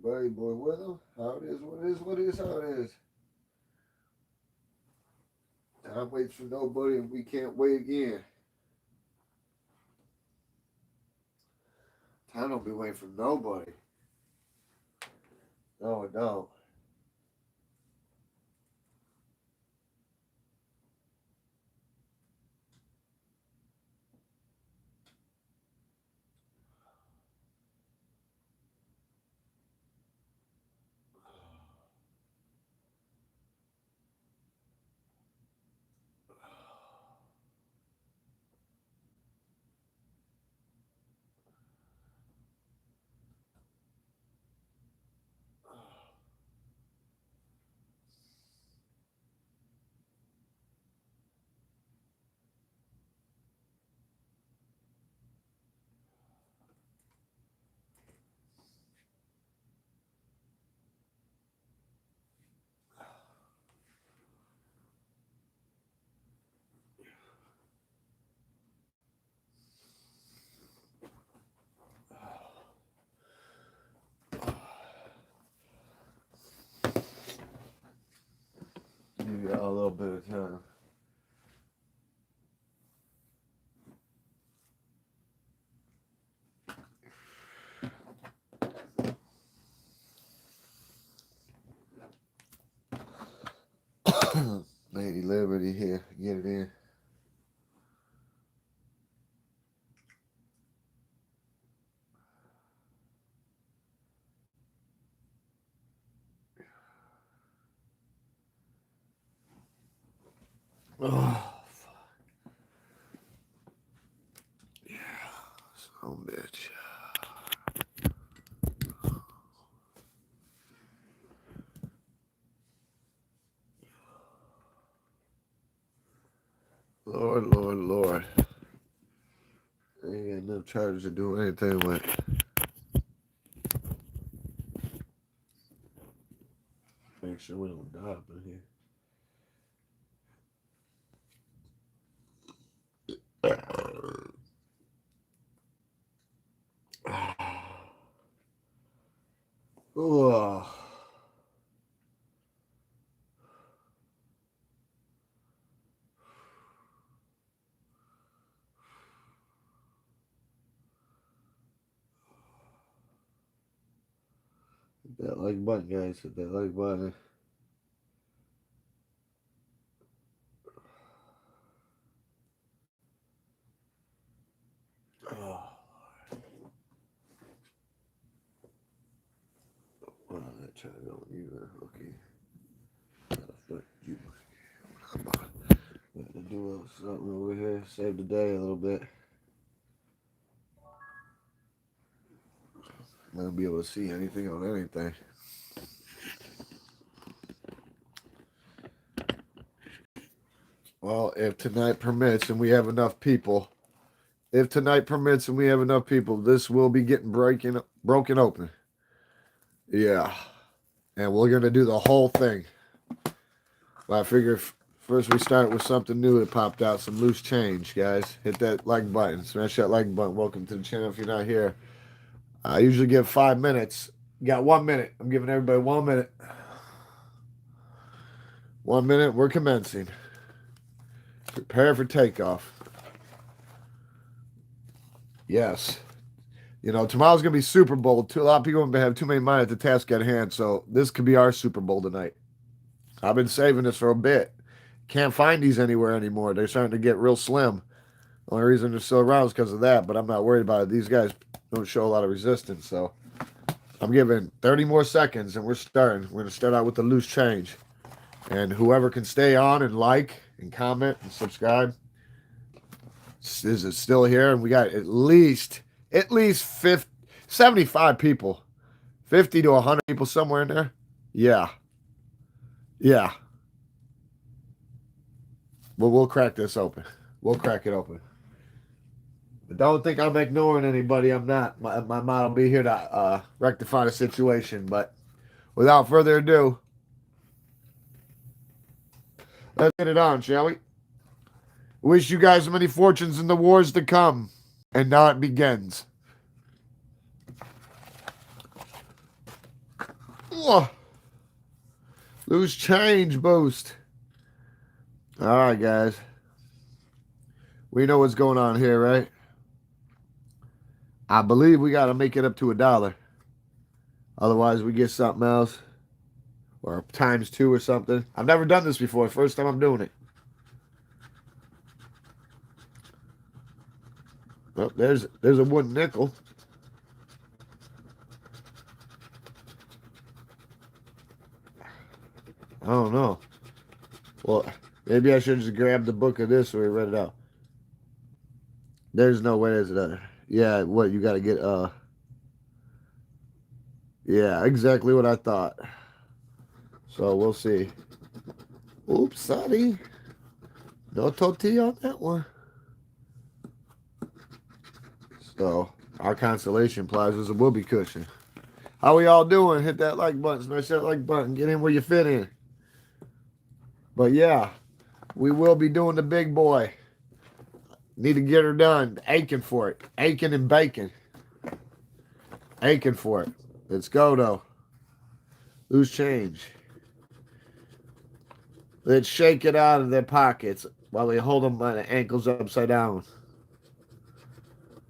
everybody, boy, with them. How it is, what it is, what it is, how it is. Time waits for nobody, and we can't wait again. Time don't be waiting for nobody. No, it don't. You got a little bit of time. Lady Liberty here. Get it in. Oh, fuck. Yeah, some bitch. Lord, Lord, Lord. I ain't got enough charges to do anything with. Make sure we don't die up in here. Oh. Hit that like button, guys. Hit that like button. Oh. Well, that trying to go with you there. Okay. Fuck you. I'm about to do something over here. Save the day a little bit. I'm not gonna be able to see anything on anything. Well, if tonight permits and we have enough people, this will be getting broken open. Yeah. And we're going to do the whole thing. Well, I figure first we start with something new that popped out, some loose change, guys. Hit that like button. Smash that like button. Welcome to the channel if you're not here. I usually give 5 minutes. You got 1 minute. I'm giving everybody 1 minute. 1 minute. We're commencing. Prepare for takeoff. Yes. You know, tomorrow's going to be Super Bowl. A lot of people have too many minds at the task at hand, so this could be our Super Bowl tonight. I've been saving this for a bit. Can't find these anywhere anymore. They're starting to get real slim. The only reason they're still around is because of that, but I'm not worried about it. These guys don't show a lot of resistance, so I'm giving 30 more seconds, and we're starting. We're going to start out with the loose change. And whoever can stay on and like and comment and subscribe is it still here, and we got at least 75 people, 50 to 100 people somewhere in there. Yeah. Well, we'll crack this open. We'll crack it open. But don't think I'm ignoring anybody. I'm not. My mom will be here to rectify the situation. But without further ado, let's get it on, shall we? Wish you guys many fortunes in the wars to come. And now it begins. Whoa. Loose change boost. All right, guys. We know what's going on here, right? I believe we got to make it up to $1. Otherwise, we get something else. Or ×2 or something. I've never done this before. First time I'm doing it. Oh, there's a wooden nickel. I don't know. Well, maybe I should just grab the book of this or read it out. There's no way there's that. Yeah, what you got to get? Yeah, exactly what I thought. So we'll see. Oops, sorry. No tortilla on that one. So our consolation prize was a whoopee cushion. How we all doing? Hit that like button. Smash that like button. Get in where you fit in. But yeah, we will be doing the big boy. Need to get her done. Aching for it. Aching and bacon. Aching for it. Let's go, though. Loose change. Let's shake it out of their pockets while we hold them by the ankles upside down.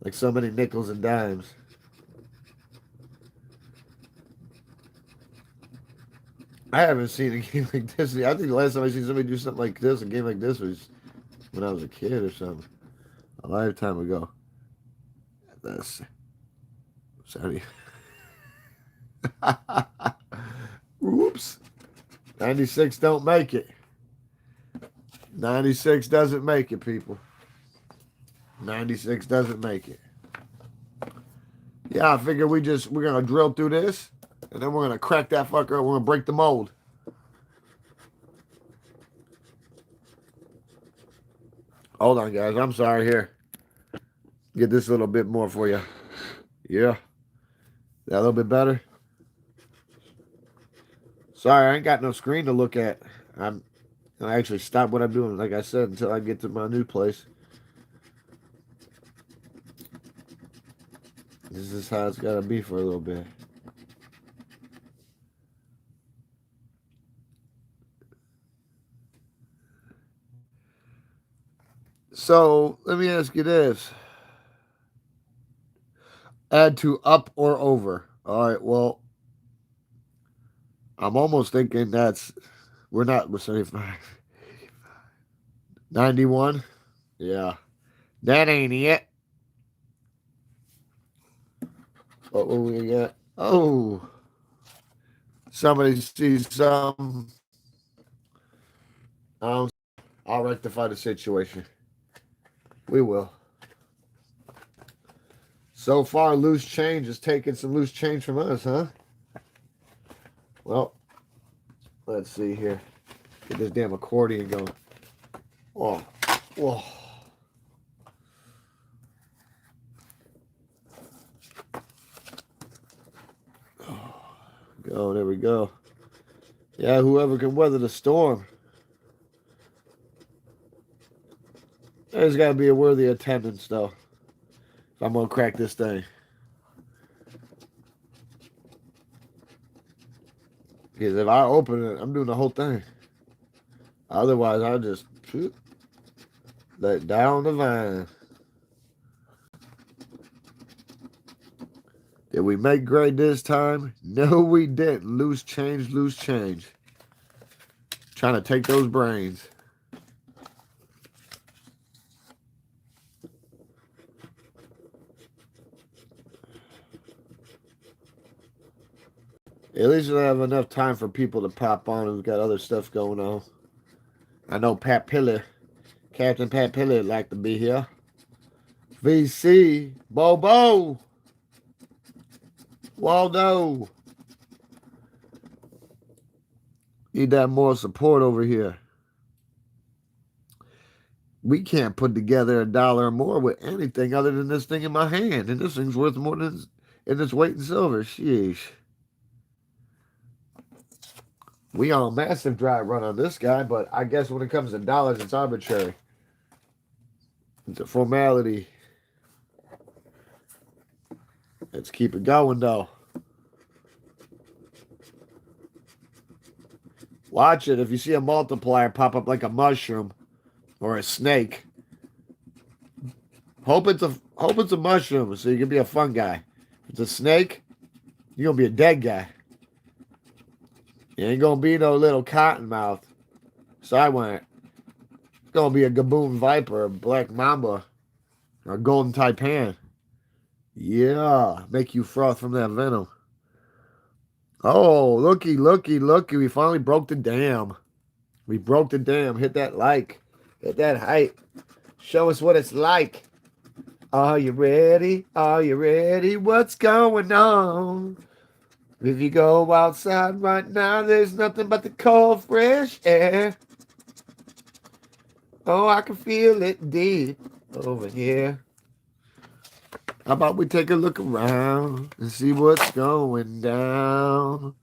Like so many nickels and dimes. I haven't seen a game like this. I think the last time I seen somebody do something like this, a game like this, was when I was a kid or something. A lifetime ago. That's... Sorry. Oops. 96 don't make it. 96 doesn't make it, people. 96 doesn't make it. Yeah, I figure we're going to drill through this, and then we're going to crack that fucker. We're going to break the mold. Hold on, guys. I'm sorry here. Get this a little bit more for you. Yeah. That a little bit better? Sorry, I ain't got no screen to look at. I actually stop what I'm doing, like I said, until I get to my new place. This is how it's got to be for a little bit. So, let me ask you this. Add to up or over. All right, well, I'm almost thinking we're 75. 91? Yeah. That ain't it. What will we get? Oh. Somebody sees some. I'll rectify the situation. We will. So far, loose change is taking some loose change from us, huh? Well, let's see here. Get this damn accordion going. Oh, whoa. Go, there we go. Yeah, whoever can weather the storm. There's got to be a worthy attendance, though. If I'm going to crack this thing. Because if I open it, I'm doing the whole thing. Otherwise, I'll just let down the vine. Did we make grade this time? No, we didn't. Loose change, loose change. Trying to take those brains. At least we'll have enough time for people to pop on who've got other stuff going on. I know Pat Pillar, Captain Pat Pillar would like to be here. VC, Bobo, Waldo. Need that more support over here. We can't put together $1 or more with anything other than this thing in my hand. And this thing's worth more than in its weight in silver. Sheesh. We on a massive dry run on this guy, but I guess when it comes to dollars, it's arbitrary. It's a formality. Let's keep it going, though. Watch it. If you see a multiplier pop up like a mushroom or a snake, hope it's a mushroom so you can be a fun guy. If it's a snake, you're gonna be a dead guy. You ain't gonna be no little cottonmouth. So I went. It's gonna be a gaboon viper, a black mamba, or a golden taipan. Yeah, make you froth from that venom. Oh, looky, looky, looky. We finally broke the dam. We broke the dam. Hit that like. Hit that hype. Show us what it's like. Are you ready? Are you ready? What's going on? If you go outside right now, there's nothing but the cold, fresh air. Oh, I can feel it deep over here. How about we take a look around and see what's going down?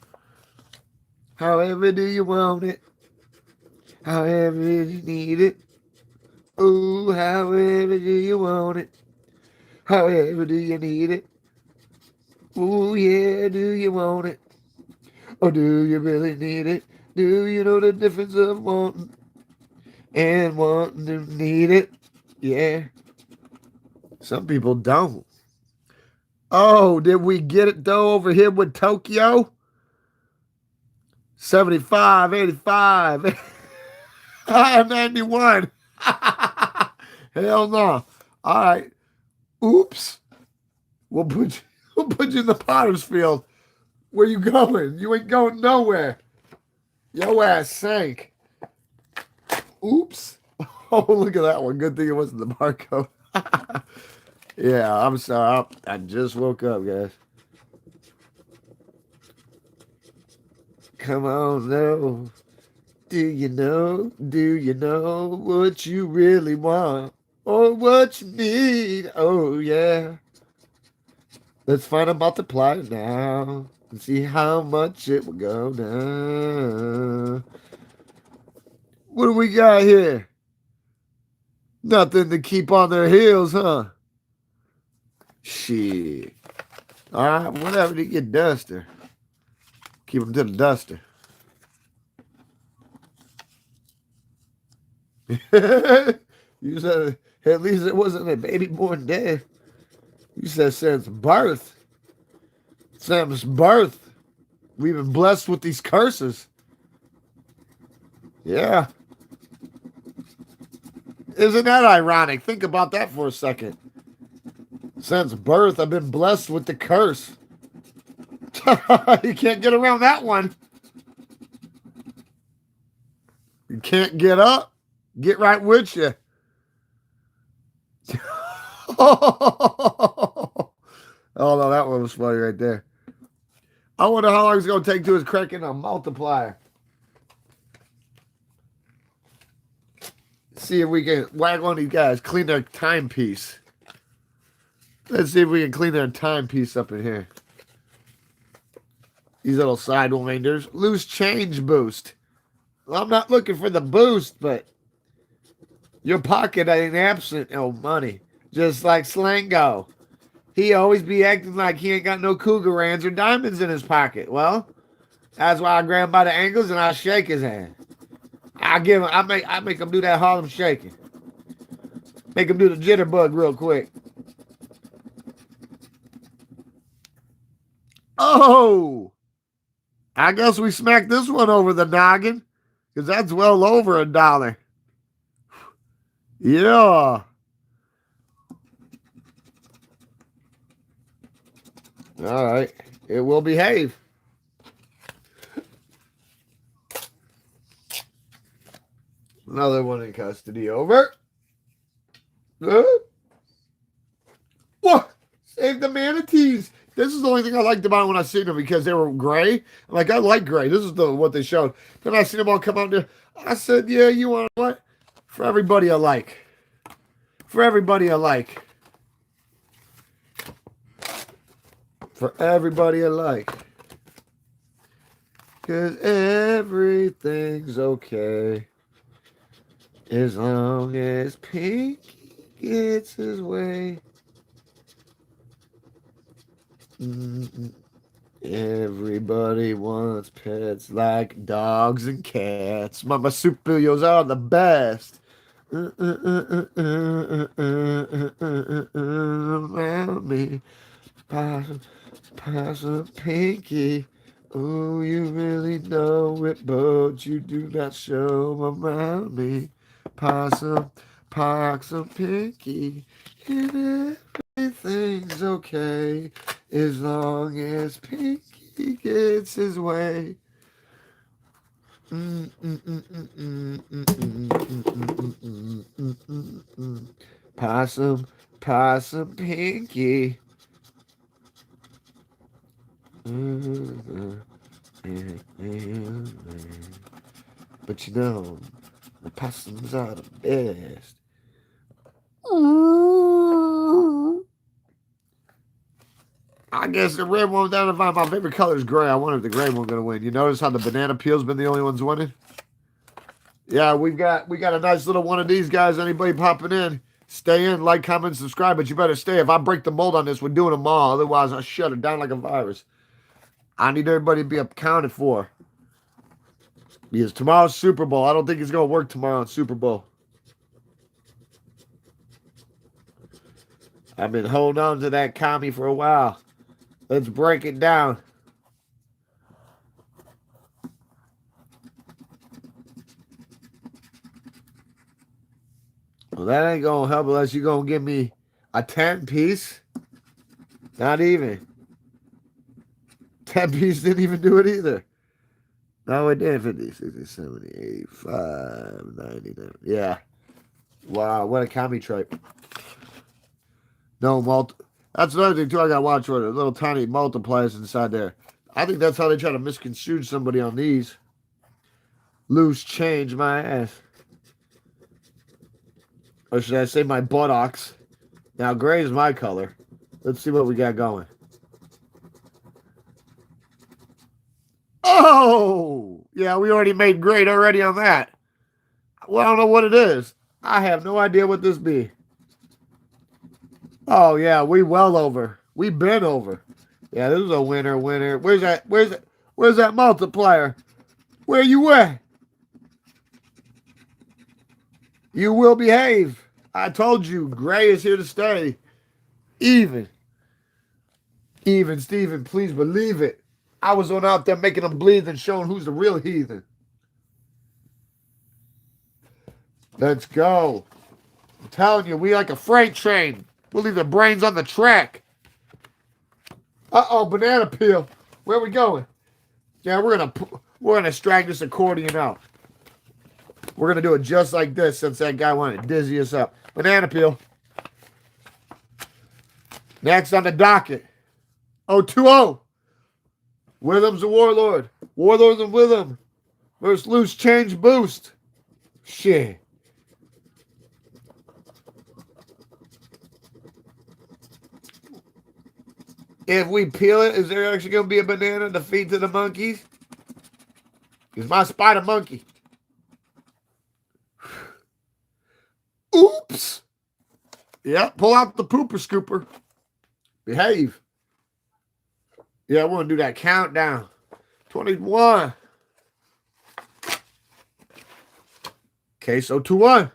However do you want it? However you need it? Ooh, however do you want it? However do you need it? Ooh, yeah, do you want it? Or do you really need it? Do you know the difference of wanting and wanting to need it? Yeah. Some people don't. Oh, did we get it though over here with Tokyo? 75, 85, 91. Hell no. All right. Oops. We'll put you in the potter's field. Where you going? You ain't going nowhere. Your ass sank. Oops. Oh, look at that one. Good thing it wasn't the barcode. Yeah, I'm sorry. I just woke up, guys. Come on, now. Do you know? Do you know what you really want? Or what you need? Oh, yeah. Let's find a multiplier now and see how much it will go down. What do we got here? Nothing to keep on their heels, huh? Shit. All right, whatever to get duster. Keep them to the duster. You said at least it wasn't a baby born dead. You said since birth. Since birth. We've been blessed with these curses. Yeah. Isn't that ironic? Think about that for a second. Since birth, I've been blessed with the curse. You can't get around that one. You can't get up. Get right with you. Oh, no, that one was funny right there. I wonder how long it's going to take to his cracking a multiplier. See if we can whack on these guys, clean their timepiece. Let's see if we can clean their timepiece up in here. These little sidewinders. Loose change boost. Well, I'm not looking for the boost, but your pocket ain't absent no money. Just like Slango. He always be acting like he ain't got no cougarans or diamonds in his pocket. Well, that's why I grab him by the ankles and I shake his hand. I make him do that Harlem shaking. Make him do the jitterbug real quick. Oh! I guess we smacked this one over the noggin. Because that's well over $1. Yeah. All right. It will behave. Another one in custody. Over. Good. What? Save the manatees. This is the only thing I liked about it when I seen them because they were gray. I'm like, I like gray. This is what they showed. Then I seen them all come out there. I said, yeah, you want what? For everybody alike. For everybody alike. For everybody alike. Because everything's okay. As long as Pinky gets his way. Everybody wants pets like dogs and cats. My marsupials are the best. Around me, possum, possum, pinky. Oh, you really know it, but you do not show around me. Possum, possum, pinky. And everything's okay as long as Pinky gets his way. Possum, possum, Pinky. But you know, the possums are the best. I guess the red one down to find my favorite color is gray. I wonder if the gray one gonna win. You notice how the banana peel's been the only ones winning? Yeah, we got a nice little one of these guys. Anybody popping in? Stay in, like, comment, subscribe, but you better stay. If I break the mold on this, we're doing them all. Otherwise, I'll shut it down like a virus. I need everybody to be accounted for. Because tomorrow's Super Bowl. I don't think it's gonna work tomorrow on Super Bowl. I've been holding on to that commie for a while. Let's break it down. Well, that ain't gonna help unless you're gonna give me a 10 piece. Not even. 10 piece didn't even do it either. No, it did. 50, 60, 70, 85, 99. Yeah. Wow, what a commie tripe. No, that's another thing, too. I gotta watch for the little tiny multipliers inside there. I think that's how they try to misconstrue somebody on these. Loose change, my ass. Or should I say my buttocks? Now, gray is my color. Let's see what we got going. Oh! Yeah, we already made great already on that. Well, I don't know what it is. I have no idea what this be. Oh, yeah, we well over. We been over. Yeah, this is a winner. Where's that multiplier? Where you at? You will behave. I told you, gray is here to stay. Even, Steven, please believe it. I was on out there making them bleed and showing who's the real heathen. Let's go. I'm telling you, we like a freight train. We'll leave the brains on the track. Uh-oh, banana peel. Where are we going? Yeah, we're gonna drag this accordion out. We're gonna do it just like this since that guy wanted to dizzy us up. Banana peel. Next on the docket. 0-2-0. Withem's the Warlord. Warlords and Witham versus Loose Change Boost. Shit. If we peel it, is there actually going to be a banana to feed to the monkeys? It's my spider monkey. Oops. Yeah, pull out the pooper scooper. Behave. Yeah, we're going to do that countdown. 21. Queso 2-1.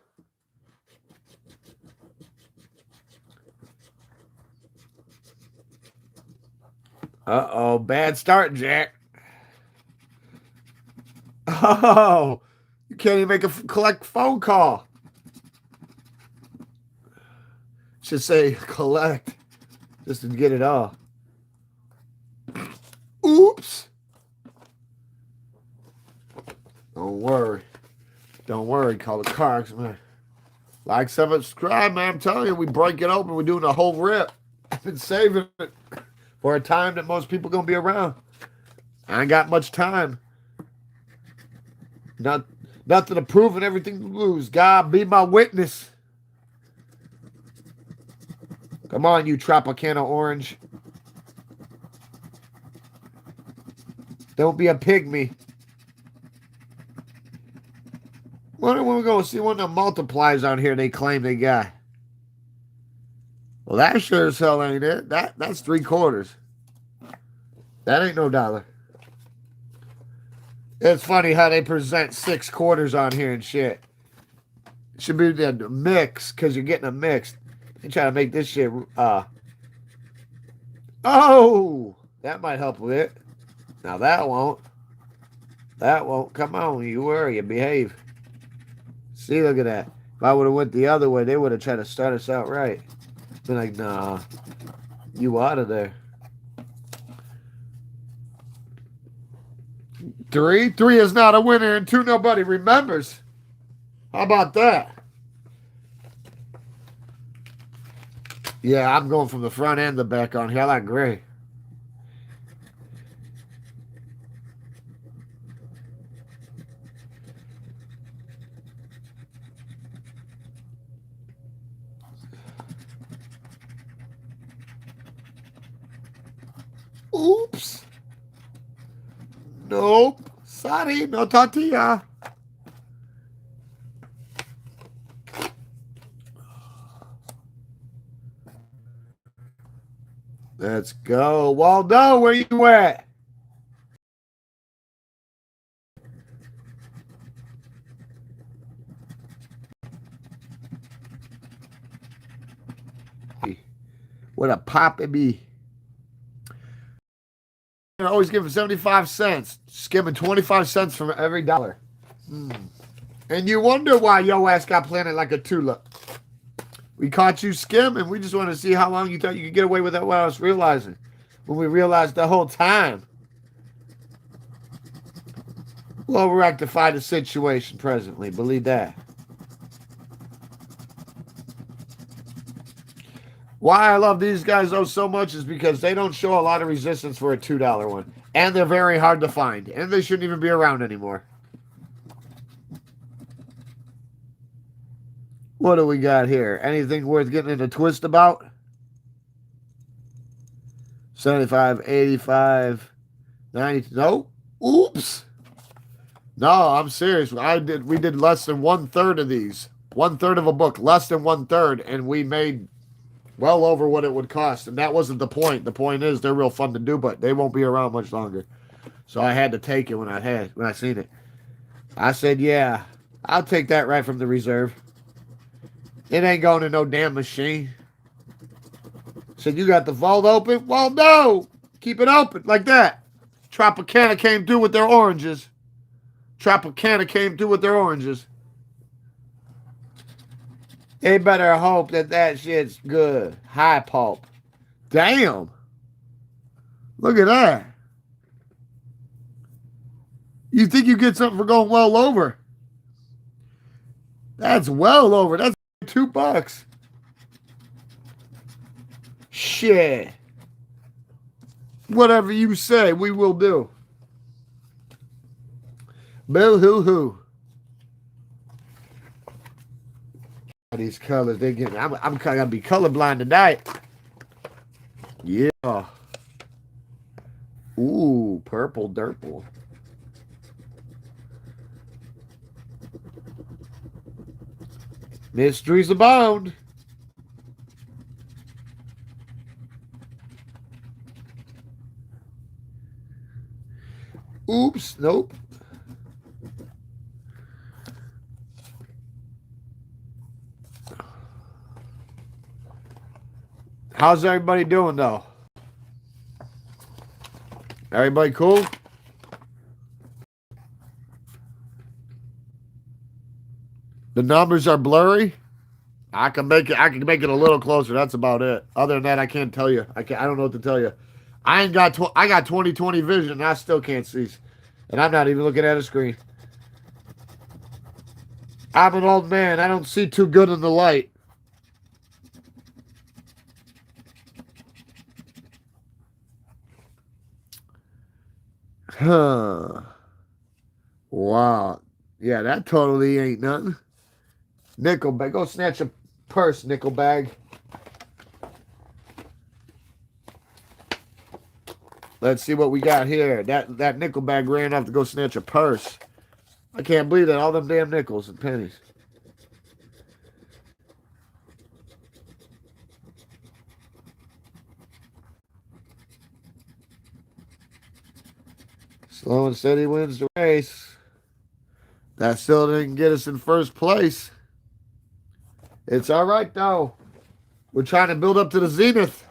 Uh-oh, bad start, Jack. Oh, you can't even make a collect phone call. Should say collect just to get it all. Oops. Don't worry. Don't worry. Call the cards, man. Like, subscribe, man. I'm telling you, we break it open. We're doing a whole rip. I've been saving it for a time that most people going to be around. I ain't got much time. Nothing to prove and everything to lose. God, be my witness. Come on, you Tropicana Orange. Don't be a pygmy. When are we going to see one of the multiplies on here they claim they got? Well, that sure as hell ain't it. That's 3/4. That ain't no dollar. It's funny how they present 6 quarters on here and shit. It should be the mix, because you're getting a mix. They try to make this shit, oh! That might help with it. Now that won't. That won't. Come on, you worry, you behave. See, look at that. If I would have went the other way, they would have tried to start us out right. Been like, nah, you out of there. 3? 3 is not a winner, and 2 nobody remembers. How about that? Yeah, I'm going from the front and the back on here. I like gray. Oops. Nope. Sorry, no tortilla. Let's go. Waldo, where you at? What a pop it be. I always give him 75 cents. Skimming 25 cents from every dollar. And you wonder why yo ass got planted like a tulip. We caught you skimming. We just want to see how long you thought you could get away with that without us realizing. When we realized the whole time. We'll rectify the situation presently. Believe that. Why I love these guys though so much is because they don't show a lot of resistance for a $2 one. And they're very hard to find. And they shouldn't even be around anymore. What do we got here? Anything worth getting in a twist about? 75, 85, 90. No. Oops. No, I'm serious. We did less than 1/3 of these. 1/3 of a book. Less than 1/3. And we made well over what it would cost. And that wasn't the point. The point is they're real fun to do, but they won't be around much longer. So I had to take it when I seen it. I said, yeah, I'll take that right from the reserve. It ain't going to no damn machine. Said, you got the vault open? Well, no. Keep it open like that. Tropicana came through with their oranges. Tropicana came through with their oranges. They better hope that shit's good. High pulp. Damn. Look at that. You think you get something for going well over? That's well over. That's $2. Shit. Whatever you say, we will do. Boo hoo hoo. These colors, they get. I'm kind of be colorblind tonight. Yeah. Ooh, purple durple. Mysteries abound. Oops, nope. How's everybody doing, though? Everybody cool? The numbers are blurry. I can make it a little closer. That's about it. Other than that, I can't tell you. I don't know what to tell you. I got 20/20 vision, and I still can't see. And I'm not even looking at a screen. I'm an old man. I don't see too good in the light. Huh. Wow. Yeah, that totally ain't nothing. Nickel bag. Go snatch a purse, nickel bag. Let's see what we got here. That nickel bag ran off to go snatch a purse. I can't believe that. All them damn nickels and pennies. Slow and steady wins the race. That still didn't get us in first place. It's all right, though. We're trying to build up to the zenith.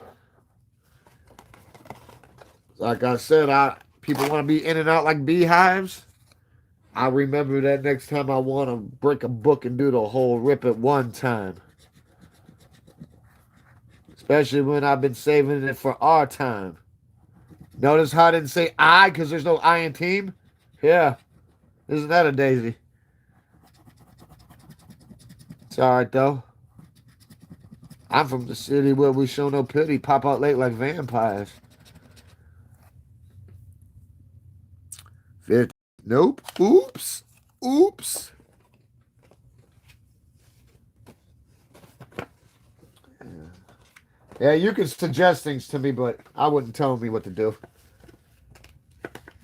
Like I said, people want to be in and out like beehives. I'll remember that next time I want to break a book and do the whole rip at one time. Especially when I've been saving it for our time. Notice how I didn't say I because there's no I in team? Yeah. Isn't that a daisy? It's alright though. I'm from the city where we show no pity, pop out late like vampires. 50. Nope. Oops. Oops. Yeah, you can suggest things to me, but I wouldn't tell me what to do.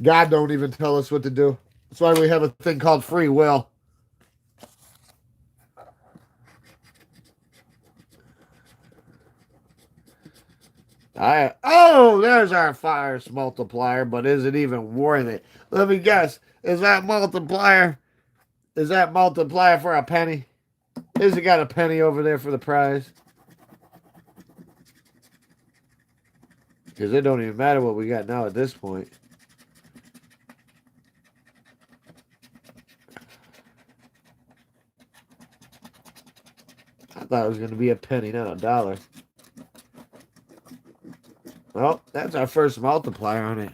God don't even tell us what to do. That's why we have a thing called free will. There's our fire multiplier, but is it even worth it? Let me guess. Is that multiplier for a penny? Is it got a penny over there for the prize? Because it don't even matter what we got now at this point. I thought it was going to be a penny, not a dollar. Well, that's our first multiplier on it.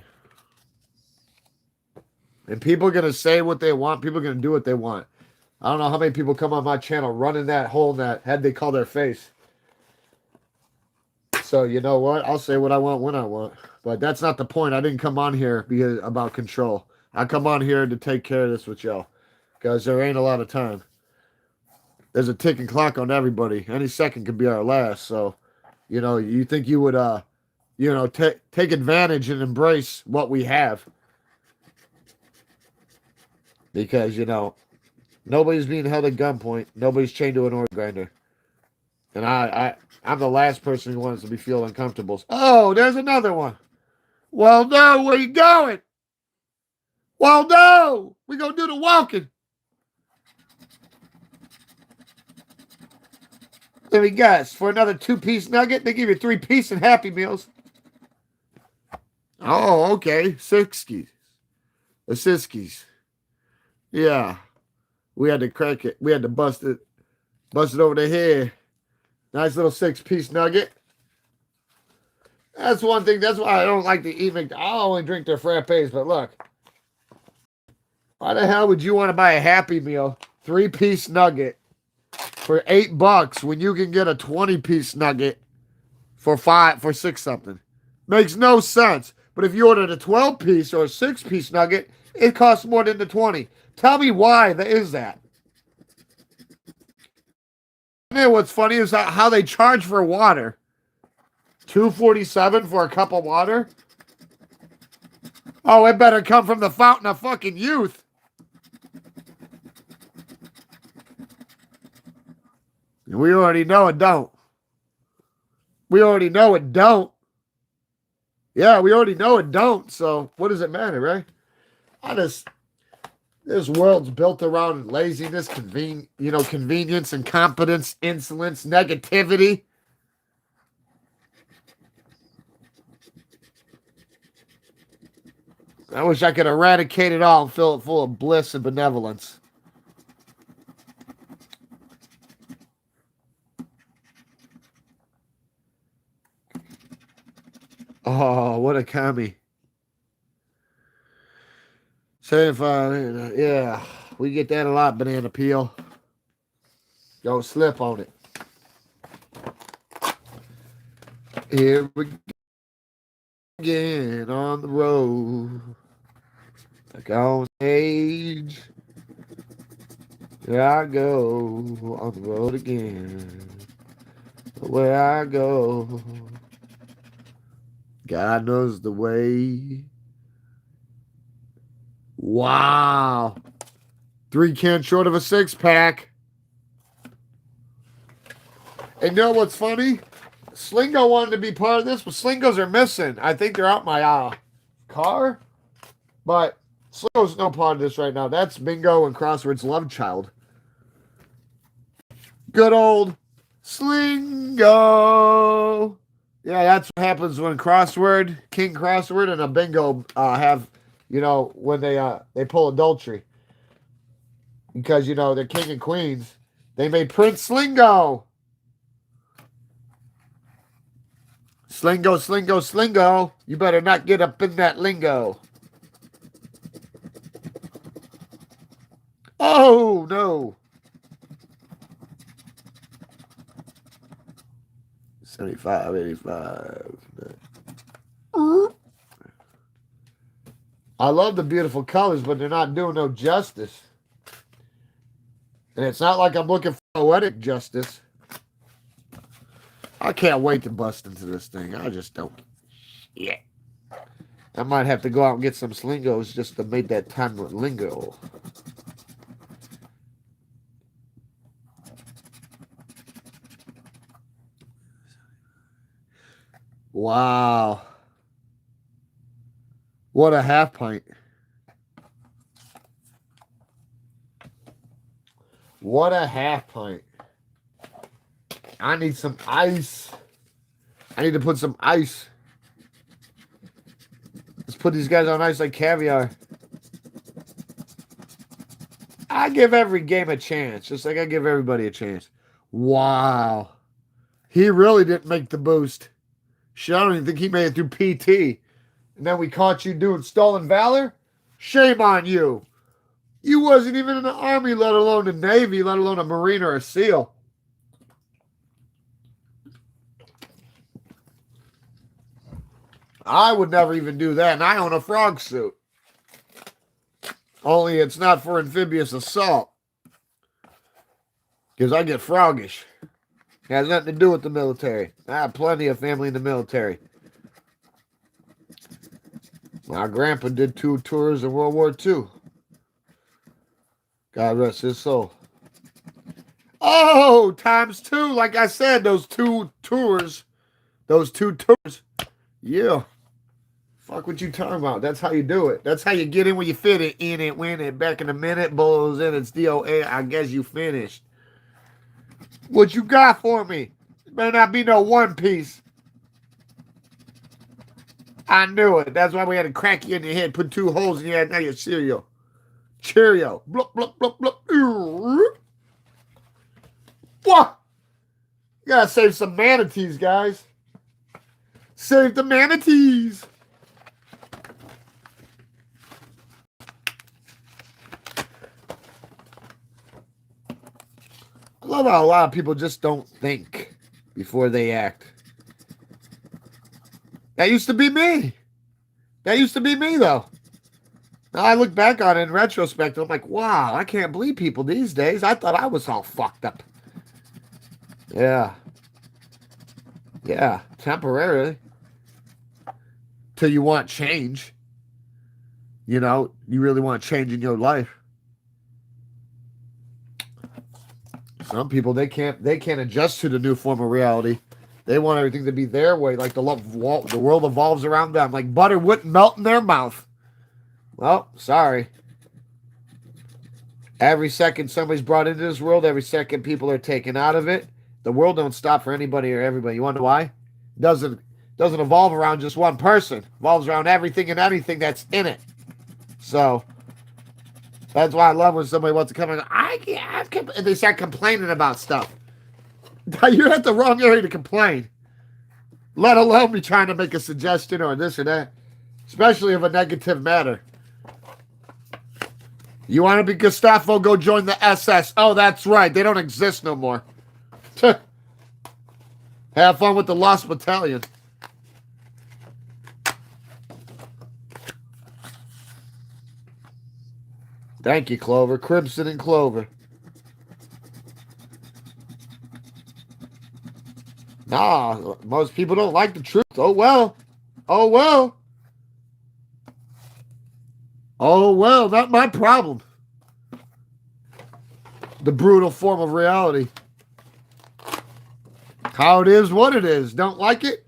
And people are going to say what they want. People are going to do what they want. I don't know how many people come on my channel running that hole in that head they call their face. So, you know what? I'll say what I want when I want. But that's not the point. I didn't come on here because about control. I come on here to take care of this with y'all. Because there ain't a lot of time. There's a ticking clock on everybody. Any second could be our last. So, you know, you think you would, take advantage and embrace what we have. Because, nobody's being held at gunpoint. Nobody's chained to an organ grinder. And I'm the last person who wants to be feeling uncomfortable. Oh, there's another one. Well, no, where you going? Well, no, we gonna do the walking. Let me guess. For another 2-piece nugget, they give you 3-piece and Happy Meals. Oh, okay. Siskies. The Siskies. Yeah. We had to crack it. We had to bust it over the head. Nice little 6-piece nugget. That's one thing. That's why I don't like to eat McDonald's. I only drink their frappes, but look. Why the hell would you want to buy a Happy Meal 3-piece nugget for $8 when you can get a 20-piece nugget for $6 something? Makes no sense. But if you ordered a 12-piece or a 6-piece nugget, it costs more than the 20. Tell me why that is that. And what's funny is how they charge for water. $2.47 for a cup of water? Oh, it better come from the fountain of fucking youth. And we already know it don't. We already know it don't. Yeah, we already know it don't. So what does it matter, right? This world's built around laziness, convenience, incompetence, insolence, negativity. I wish I could eradicate it all and fill it full of bliss and benevolence. Oh, what a commie. 75, yeah. We get that a lot, banana peel. Don't slip on it. Here we go again on the road. Like on stage. Here I go on the road again. Where I go. God knows the way. Wow. 3 cans short of a 6-pack. And you know what's funny? Slingo wanted to be part of this, but Slingos are missing. I think they're out my car. But Slingo's no part of this right now. That's bingo and crosswords love child. Good old Slingo. Yeah, that's what happens when crossword, king crossword, and a bingo have, when they pull adultery. Because, they're king and queens. They made Prince Slingo. Slingo, Slingo, Slingo. You better not get up in that lingo. Oh, no. 75, 85. I love the beautiful colors, but they're not doing no justice. And it's not like I'm looking for poetic justice. I can't wait to bust into this thing. I just don't. Yeah. I might have to go out and get some slingos just to make that time with lingo. Wow. What a half pint. What a half pint. I need some ice. I need to put some ice. Let's put these guys on ice like caviar. I give every game a chance, just like I give everybody a chance. Wow. He really didn't make the boost. Shit, I don't even think he made it through PT. And then we caught you doing stolen valor? Shame on you. You wasn't even in the Army, let alone the Navy, let alone a Marine or a SEAL. I would never even do that, and I own a frog suit. Only it's not for amphibious assault. Because I get froggish. It has nothing to do with the military. I have plenty of family in the military. My grandpa did 2 tours in World War II. God rest his soul. Oh, ×2. Like I said, those 2 tours. Those 2 tours. Yeah. Fuck what you talking about. That's how you do it. That's how you get in when you fit it. In it, win it. Back in a minute. Bulls in. It's DOA. I guess you finished. What you got for me? It better not be no One Piece. I knew it. That's why we had to crack you in your head. Put 2 holes in your head. Now you're cereal. Cheerio. Blup, blup, blup, blup. What? You gotta save some manatees, guys. Save the manatees. I love how a lot of people just don't think before they act. That used to be me. That used to be me, though. Now I look back on it in retrospect, I'm like, wow, I can't believe people these days. I thought I was all fucked up. Yeah. Yeah, temporarily. Till you want change. You really want change in your life. Some people, they can't adjust to the new form of reality. They want everything to be their way, like the world evolves around them, like butter wouldn't melt in their mouth. Well, sorry. Every second somebody's brought into this world, every second people are taken out of it. The world don't stop for anybody or everybody. You wonder why? It doesn't evolve around just one person. It evolves around everything and anything that's in it. So that's why I love when somebody wants to come and go, and they start complaining about stuff. You're at the wrong area to complain. Let alone me trying to make a suggestion or this or that. Especially of a negative matter. You want to be Gestapo? Go join the SS. Oh, that's right. They don't exist no more. Have fun with the Lost Battalion. Thank you, Clover. Crimson and Clover. Nah, most people don't like the truth. Oh, well. Oh, well. Oh, well, not my problem. The brutal form of reality. How it is, what it is. Don't like it?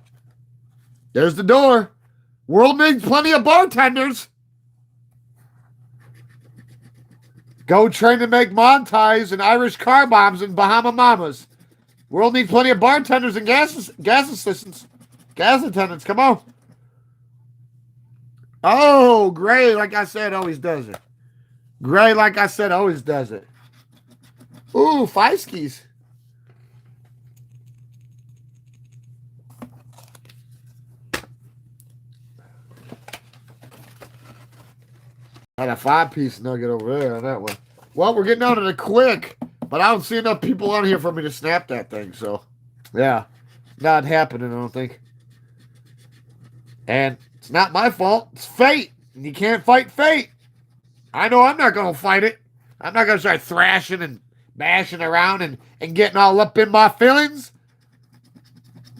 There's the door. World needs plenty of bartenders. Go train to make Montais and Irish car bombs and Bahama Mamas. World needs plenty of bartenders and gas assistants. Gas attendants, come on. Oh, Gray, like I said, always does it. Gray, like I said, always does it. Ooh, Feiskies. Got a 5-piece nugget over there on that one. Well, we're getting out of the quick, but I don't see enough people on here for me to snap that thing, so yeah. Not happening, I don't think. And it's not my fault. It's fate. And you can't fight fate. I know I'm not going to fight it. I'm not going to start thrashing and bashing around and getting all up in my feelings.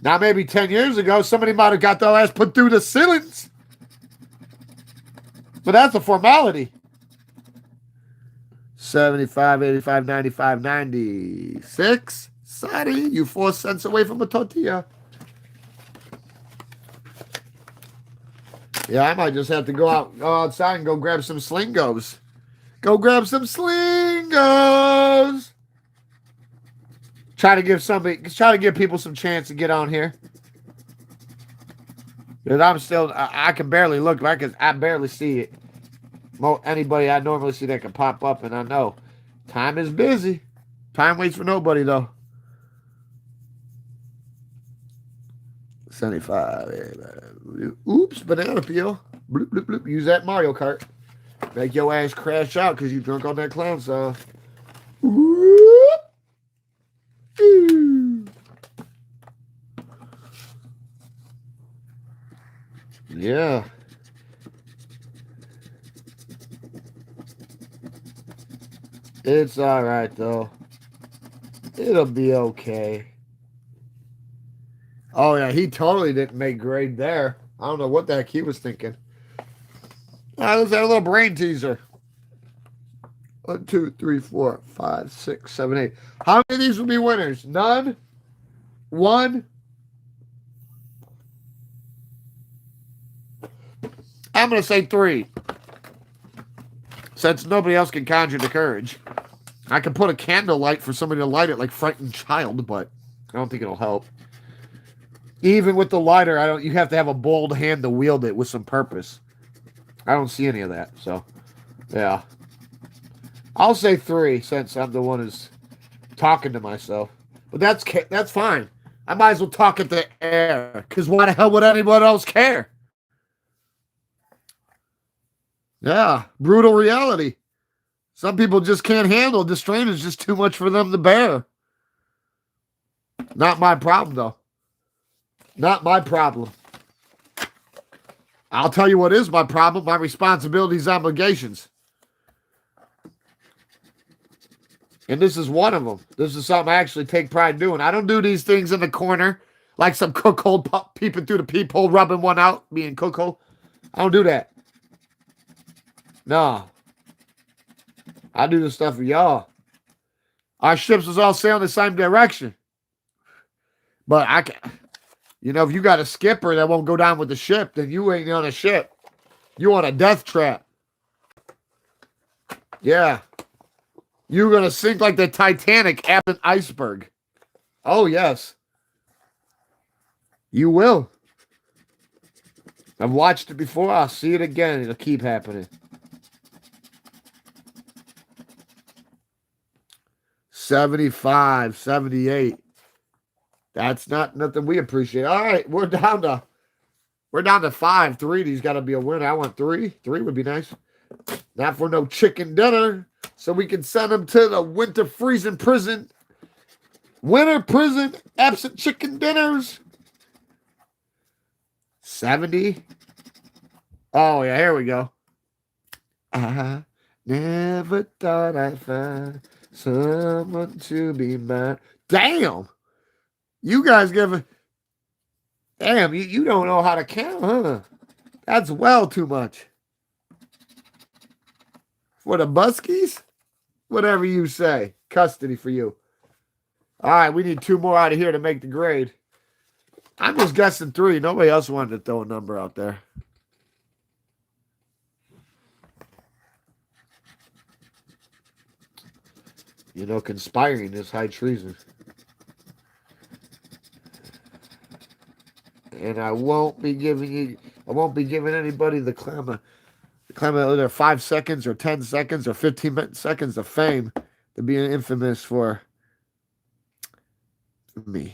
Now, maybe 10 years ago, somebody might have got their ass put through the ceilings. But that's a formality. 75, 85, 95, 96. Sorry, you 4 cents away from a tortilla. Yeah, I might just have to go outside and go grab some slingos. Go grab some slingos. Try to give people some chance to get on here. Because I can barely look like it. I barely see it. Anybody I normally see that can pop up, and I know time is busy. Time waits for nobody, though. 75. Oops, banana peel. Bloop, bloop, bloop. Use that Mario Kart. Make your ass crash out because you drunk on that clown song. Whoop. Ooh. Yeah. It's all right, though. It'll be okay. Oh, yeah, he totally didn't make grade there. I don't know what the heck he was thinking. All right, let's have a little brain teaser. 1, 2, 3, 4, 5, 6, 7, 8. How many of these will be winners? None? 1? I'm going to say 3. Since nobody else can conjure the courage. I can put a candlelight for somebody to light it like frightened child, but I don't think it'll help. Even with the lighter, you have to have a bold hand to wield it with some purpose. I don't see any of that, so yeah. I'll say 3 since I'm the one who's talking to myself. But that's fine. I might as well talk at the air, because why the hell would anyone else care? Yeah, brutal reality. Some people just can't handle it. The strain is just too much for them to bear. Not my problem, though. Not my problem. I'll tell you what is my problem. My responsibilities, obligations. And this is one of them. This is something I actually take pride in doing. I don't do these things in the corner like some cuckold peeping through the peephole, rubbing one out, being cuckold. I don't do that. No. I do this stuff for y'all. Our ships is all sailing the same direction. But I can, if you got a skipper that won't go down with the ship, then you ain't on a ship. You on a death trap. Yeah. You're going to sink like the Titanic at an iceberg. Oh, yes. You will. I've watched it before. I'll see it again. It'll keep happening. 75, 78. That's not nothing we appreciate. All right, we're down to 5. 3 of these got to be a winner. I want 3. 3 would be nice. Not for no chicken dinner, so we can send them to the winter freezing prison. Winter prison, absent chicken dinners. 70. Oh, yeah, here we go. I never thought I'd find someone to be mine. Damn. You guys damn, you don't know how to count, huh? That's well too much. For the buskies? Whatever you say. Custody for you. All right, we need 2 more out of here to make the grade. I'm just guessing 3. Nobody else wanted to throw a number out there. conspiring is high treason. And I won't be giving anybody the claim of their 5 seconds or 10 seconds or 15 seconds of fame to be infamous for me.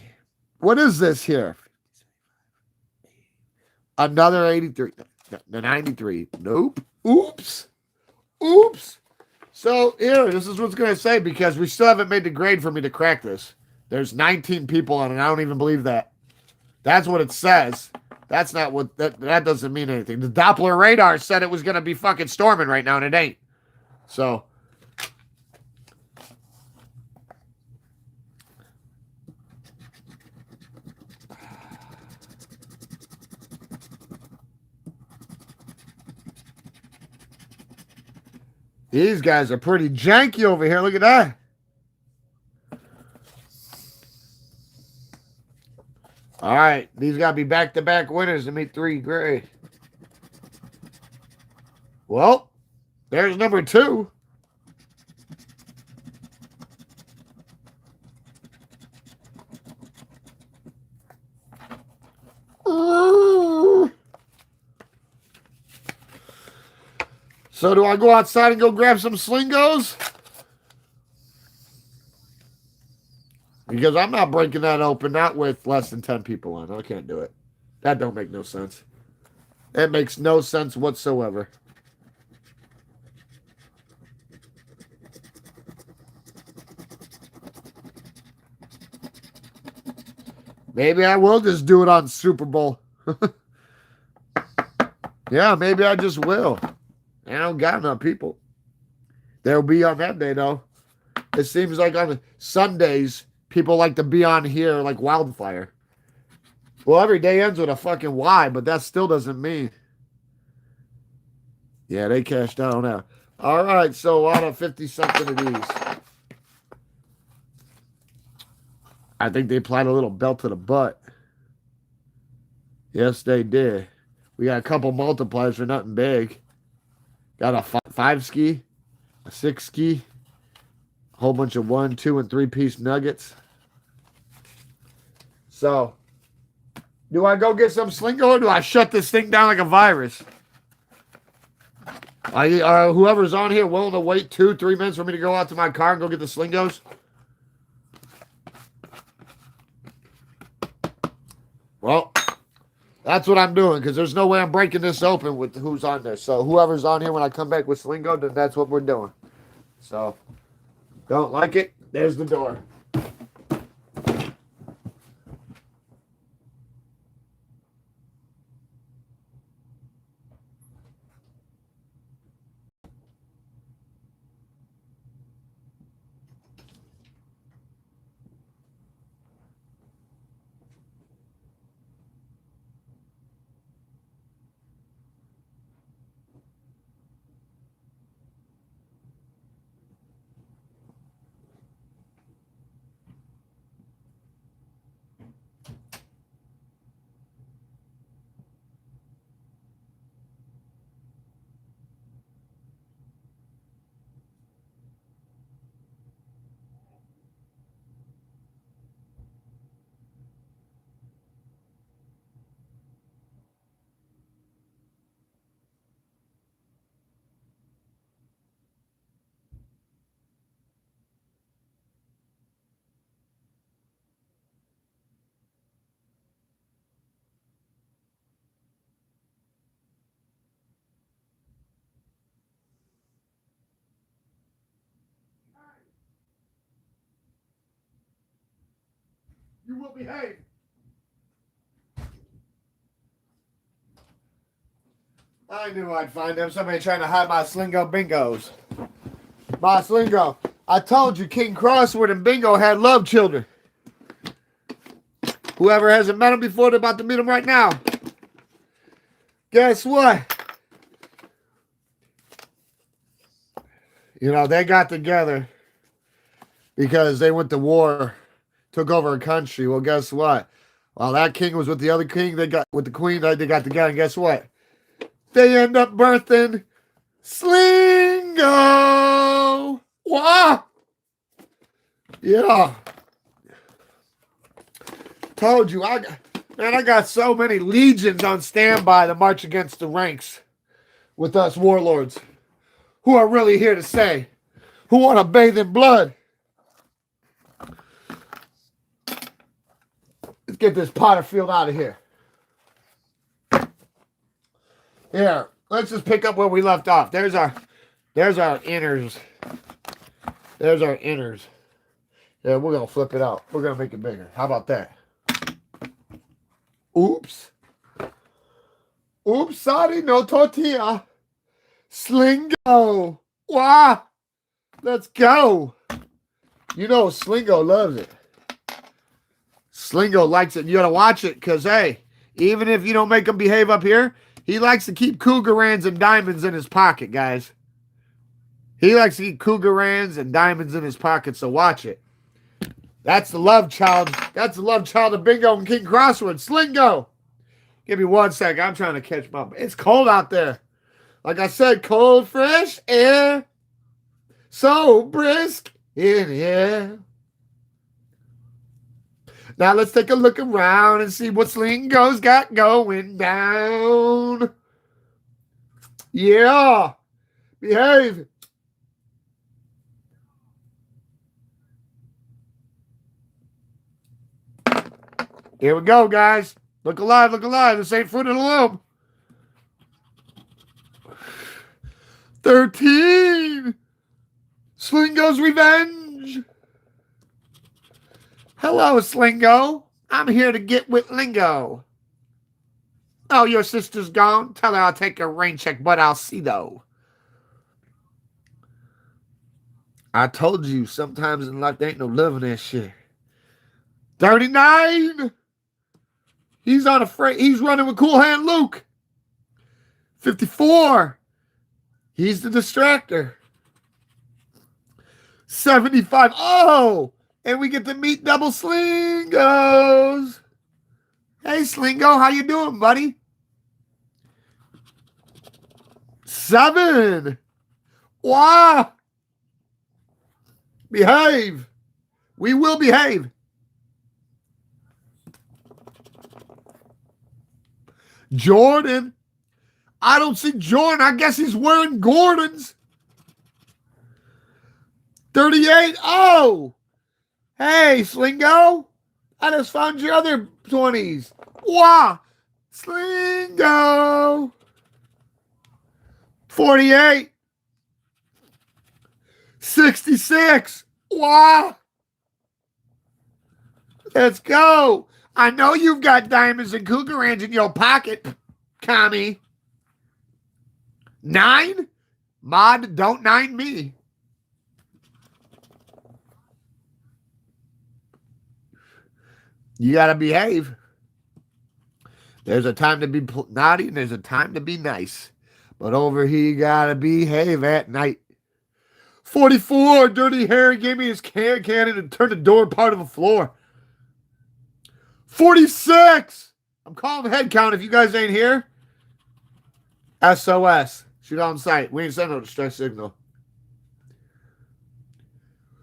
What is this here? Another 83. The 93. Nope. Oops. So here, this is what's going to say, because we still haven't made the grade for me to crack this. There's 19 people on it. I don't even believe that. That's what it says. That's not what, that doesn't mean anything. The Doppler radar said it was going to be fucking storming right now, and it ain't. So. These guys are pretty janky over here. Look at that. All right. These got to be back-to-back winners to meet 3 grade. Well, there's number 2. So do I go outside and go grab some slingos? Because I'm not breaking that open, not with less than 10 people on. I can't do it. That don't make no sense. It makes no sense whatsoever. Maybe I will just do it on Super Bowl. Yeah, maybe I just will. I don't got enough people. They'll be on that day, though. It seems like on Sundays, people like to be on here like wildfire. Well, every day ends with a fucking Y, but that still doesn't mean. Yeah, they cashed out on that. All right, so out of 50-something of these, I think they applied a little belt to the butt. Yes, they did. We got a couple multipliers for nothing big. Got a 5-ski, a 6-ski, a whole bunch of 1, 2, and 3-piece nuggets. So, do I go get some Slingo, or do I shut this thing down like a virus? Whoever's on here willing to wait 2-3 minutes for me to go out to my car and go get the Slingos? Well, that's what I'm doing, because there's no way I'm breaking this open with who's on there. So whoever's on here when I come back with Slingo, then that's what we're doing. So, don't like it? There's the door. You will behave. I knew I'd find them. Somebody trying to hide my Slingo bingos. My Slingo. I told you King Crossword and Bingo had love children. Whoever hasn't met them before, they're about to meet them right now. Guess what? You know, they got together because they went to war, took over a country. Well, guess what? While that king was with the other king, they got with the queen, they got together, and guess what? They end up birthing Slingo. Wow. Yeah. Told you, I got so many legions on standby to march against the ranks with us warlords who are really here to stay, who want to bathe in blood. Let's get this Potterfield out of here. Here, let's just pick up where we left off. There's our inners. There's our inners. Yeah, we're going to flip it out. We're going to make it bigger. How about that? Oops. Oops, sorry, no tortilla. Slingo. Wow. Let's go. You know Slingo loves it. Slingo likes it. You got to watch it because, hey, even if you don't make him behave up here, he likes to keep cougarans and diamonds in his pocket, guys. He likes to keep cougarans and diamonds in his pocket, so watch it. That's the love child. That's the love child of Bingo and King Crossword. Slingo. Give me 1 second. I'm trying to catch my... It's cold out there. Like I said, cold, fresh air. So brisk in here. Now let's take a look around and see what Slingo's got going down. Yeah. Behave. Here we go, guys. Look alive, look alive. This ain't Fruit of the Loom. 13. Slingo's revenge. Hello, Slingo. I'm here to get with Lingo. Oh, your sister's gone? Tell her I'll take a rain check, but I'll see, though. I told you, sometimes in life there ain't no love in that shit. 39. He's unafraid. He's running with Cool Hand Luke. 54. He's the distractor. 75. Oh! And we get to meet Double Slingos. Hey, Slingo, how you doing, buddy? 7. Wow. Behave. We will behave. Jordan. I don't see Jordan. I guess he's wearing Gordon's. 38. Oh. Hey, Slingo. I just found your other 20s. Wow. Slingo. 48. 66. Wow. Let's go. I know you've got diamonds and cougarans in your pocket, Connie. 9? Mod, don't 9 me. You got to behave. There's a time to be naughty and there's a time to be nice. But over here, you got to behave at night. 44, Dirty Harry gave me his cannon and turned the door part of the floor. 46. I'm calling head count if you guys ain't here. SOS. Shoot on sight. We ain't sending no distress signal.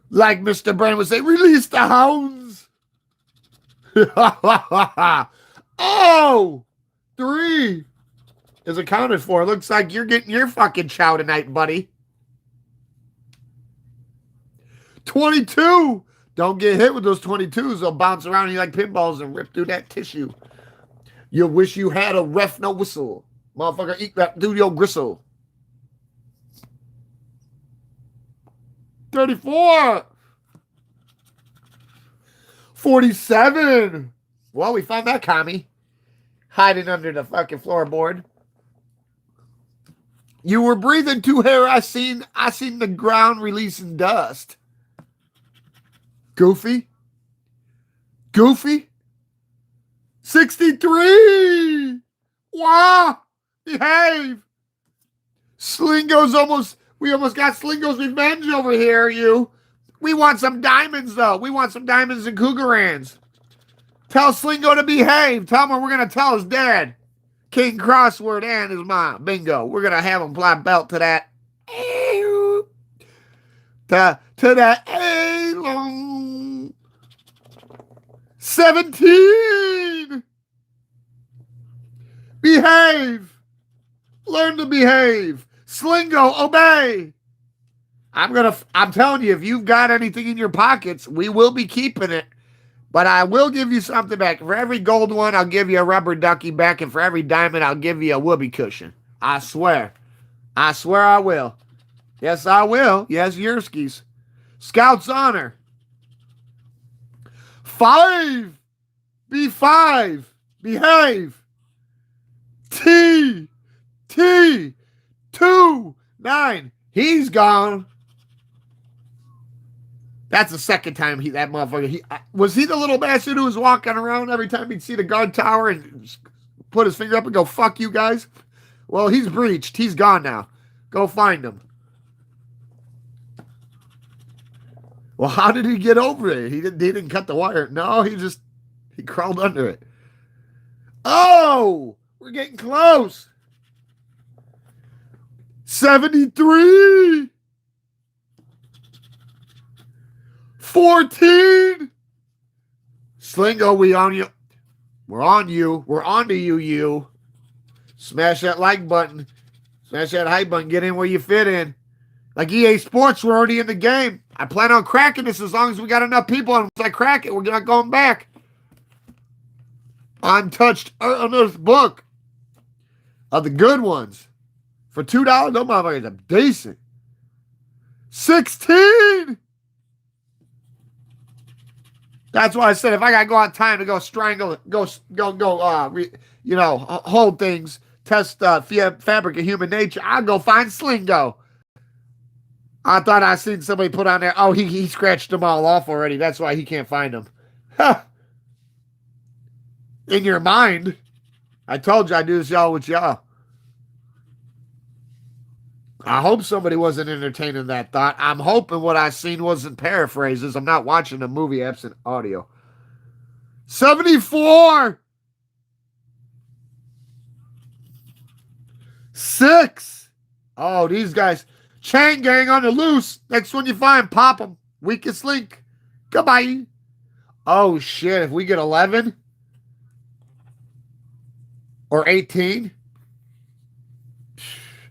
Like Mr. Brand would say, release the hounds. Oh, 3 is accounted for. Looks like you're getting your fucking chow tonight, buddy. 22. Don't get hit with those 22s. They'll bounce around you like pinballs and rip through that tissue. You'll wish you had a ref no whistle. Motherfucker, eat that through your gristle. 34. 47. Well, we found that commie. Hiding under the fucking floorboard. You were breathing too hard. I seen the ground releasing dust. Goofy. Goofy. 63. Wow. Behave. Slingo's we almost got Slingo's revenge over here, you. We want some diamonds, though. We want some diamonds and cougarans. Tell Slingo to behave. Tell him what we're going to tell his dad. King Crossword and his mom. Bingo. We're going to have him apply belt to that. To that A-long 17. Behave. Learn to behave. Slingo, obey. I'm telling you, if you've got anything in your pockets, we will be keeping it. But I will give you something back. For every gold one, I'll give you a rubber ducky back. And for every diamond, I'll give you a whoopee cushion. I swear. I swear I will. Yes, I will. Yes, Yerskis. Scout's honor. 5. B5. Behave. T. 2. 9. He's gone. That's the second time that motherfucker. Was he the little bastard who was walking around every time he'd see the guard tower and put his finger up and go, fuck you guys? Well, he's breached. He's gone now. Go find him. Well, how did he get over it? He didn't cut the wire. No, he crawled under it. Oh, we're getting close. 73. 14. Slingo, we on you. We're on you. We're on to you, you. Smash that like button. Smash that hype button. Get in where you fit in. Like EA Sports, we're already in the game. I plan on cracking this as long as we got enough people. And once I crack it, we're not going back. Untouched, unearthed book of the good ones. For $2, those motherfuckers are decent. 16. That's why I said if I gotta go on time to go strangle, hold things, test fabric of human nature, I'll go find Slingo. I thought I seen somebody put on there. Oh, he scratched them all off already. That's why he can't find them. Huh. In your mind, I told you I do this y'all with y'all. I hope somebody wasn't entertaining that thought. I'm hoping what I seen wasn't paraphrases. I'm not watching a movie absent audio. 74. 6. Oh, these guys. Chain gang on the loose. Next one you find, pop them. Weakest link. Goodbye. Oh, shit. If we get 11 or 18.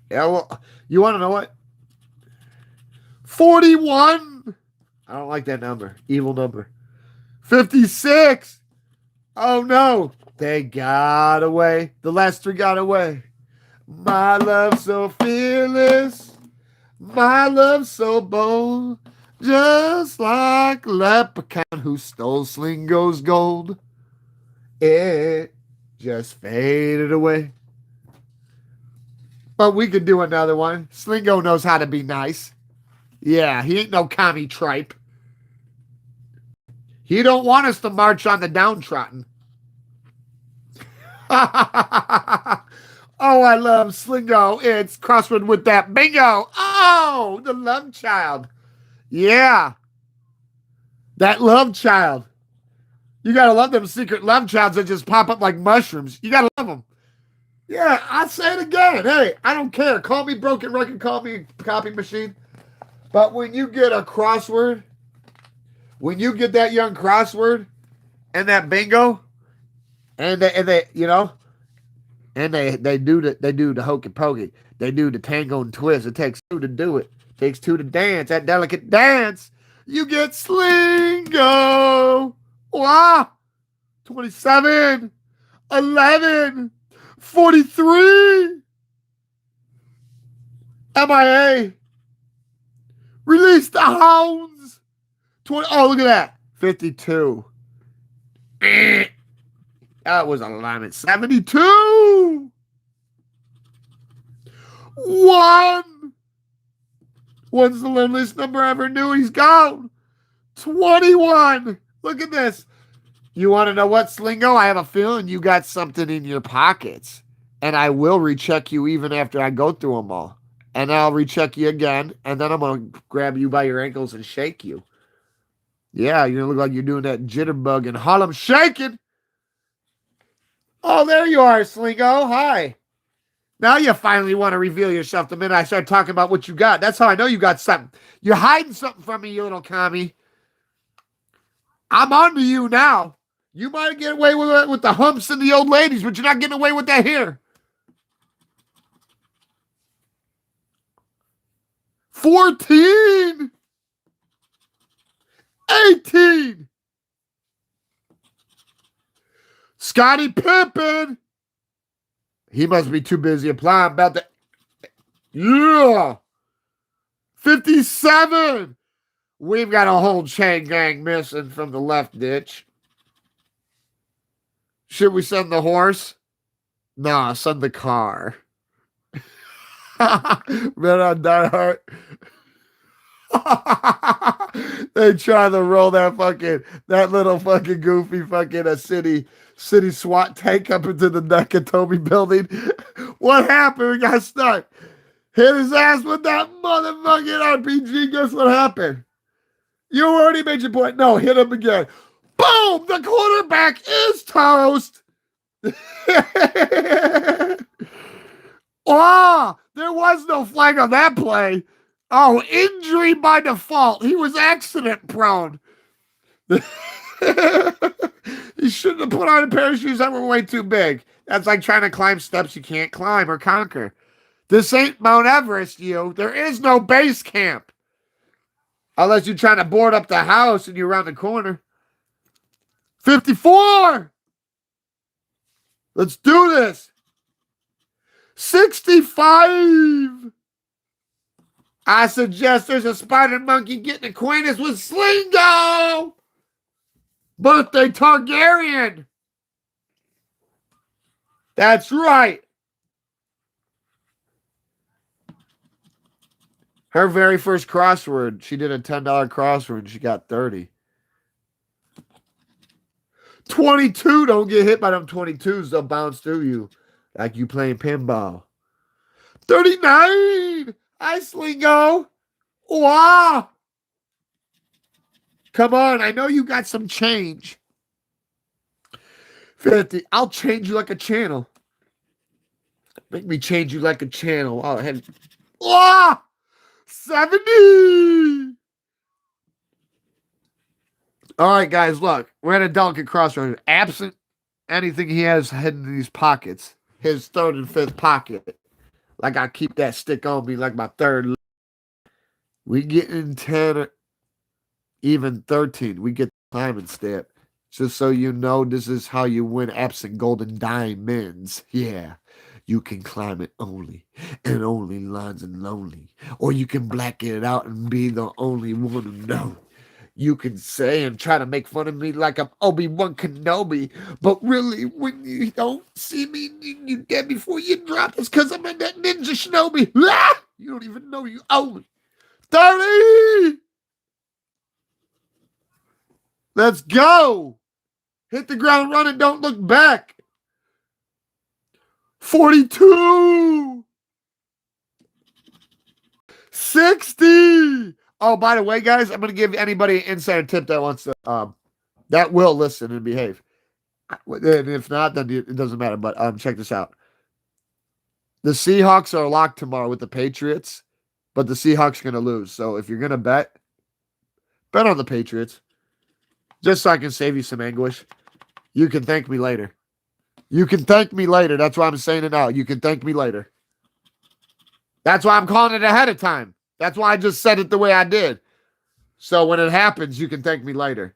Yeah, well, you want to know what? 41. I don't like that number. Evil number. 56. Oh, no. They got away. The last 3 got away. My love so fearless. My love so bold. Just like leprechaun who stole Slingo's gold. It just faded away. But we could do another one. Slingo knows how to be nice. Yeah, he ain't no commie tripe. He don't want us to march on the downtrodden. Oh, I love Slingo. It's crossword with that bingo. Oh, the love child. Yeah. That love child. You got to love them secret love childs that just pop up like mushrooms. You got to love them. Yeah, I'll say it again. Hey, I don't care. Call me broken record, call me copy machine. But when you get a crossword, when you get that young crossword and that bingo, and they do the hokey pokey, they do the tango and twist. It takes 2 to do it. It takes 2 to dance. That delicate dance. You get Slingo. Wow. 27. 11. 43. MIA. Release the hounds. 20. Oh, look at that. 52. That was alignment. 72. 1. One's the loneliest number I ever knew. He's gone. 21. Look at this. You want to know what, Slingo? I have a feeling you got something in your pockets. And I will recheck you even after I go through them all. And I'll recheck you again. And then I'm going to grab you by your ankles and shake you. Yeah, you're going to look like you're doing that jitterbug and Harlem shaking. Oh, there you are, Slingo. Hi. Now you finally want to reveal yourself the minute I start talking about what you got. That's how I know you got something. You're hiding something from me, you little commie. I'm on to you now. You might get away with the humps and the old ladies, but you're not getting away with that here. 14. 18. Scottie Pippen. He must be too busy applying about the. Yeah. 57. We've got a whole chain gang missing from the left ditch. Should we send the horse? Nah, send the car. Man on Die Hard. They try to roll that little fucking goofy fucking a city SWAT tank up into the Nakatomi building. What happened? We got stuck. Hit his ass with that motherfucking RPG. Guess what happened? You already made your point. No, hit him again. Boom! The quarterback is toast. Oh, there was no flag on that play. Oh, injury by default. He was accident prone. He shouldn't have put on a pair of shoes that were way too big. That's like trying to climb steps you can't climb or conquer. This ain't Mount Everest, you. There is no base camp. Unless you're trying to board up the house and you're around the corner. 54. Let's do this. 65. I suggest there's a spider monkey getting acquainted with Slingo. Birthday Targaryen. That's right. Her very first crossword, she did a $10 crossword and she got 30. 22, don't get hit by them 22s. They'll bounce through you like you playing pinball. 39. Hi, Slingo. Wow. Come on, I know you got some change. 50. I'll change you like a channel. Make me change you like a channel. Oh, ahead. Wow. 70. All right, guys, look. We're at a delicate crossroads. Absent anything he has hidden in these pockets, his third and fifth pocket. Like I keep that stick on me like my third. We get in 10 or even 13. We get the diamond stamp. Just so you know, this is how you win absent golden diamonds. Yeah. You can climb it only, and only lines and lonely. Or you can black it out and be the only one who knows. You can say and try to make fun of me like I'm Obi-Wan Kenobi, but really, when you don't see me, you dead before you drop. It's because I'm in that ninja shinobi. Ah! You don't even know you owe me. 30! Let's go! Hit the ground running, don't look back. 42! 60! Oh, by the way, guys, I'm going to give anybody an insider tip that wants to, that will listen and behave. And if not, then it doesn't matter. But check this out. The Seahawks are locked tomorrow with the Patriots, but the Seahawks are going to lose. So if you're going to bet on the Patriots, just so I can save you some anguish. You can thank me later. You can thank me later. That's why I'm saying it now. You can thank me later. That's why I'm calling it ahead of time. That's why I just said it the way I did. So when it happens, you can thank me later.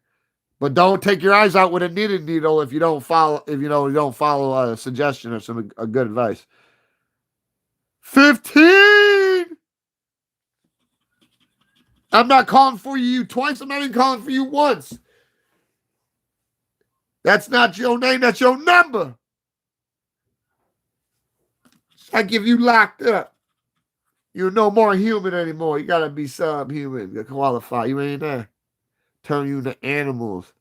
But don't take your eyes out with a knitting needle if you don't follow. If you don't follow a suggestion or some good advice. 15. I'm not calling for you twice. I'm not even calling for you once. That's not your name. That's your number. I give you locked up. You're no more human anymore. You gotta be subhuman to qualify. You ain't there. Turn you into animals.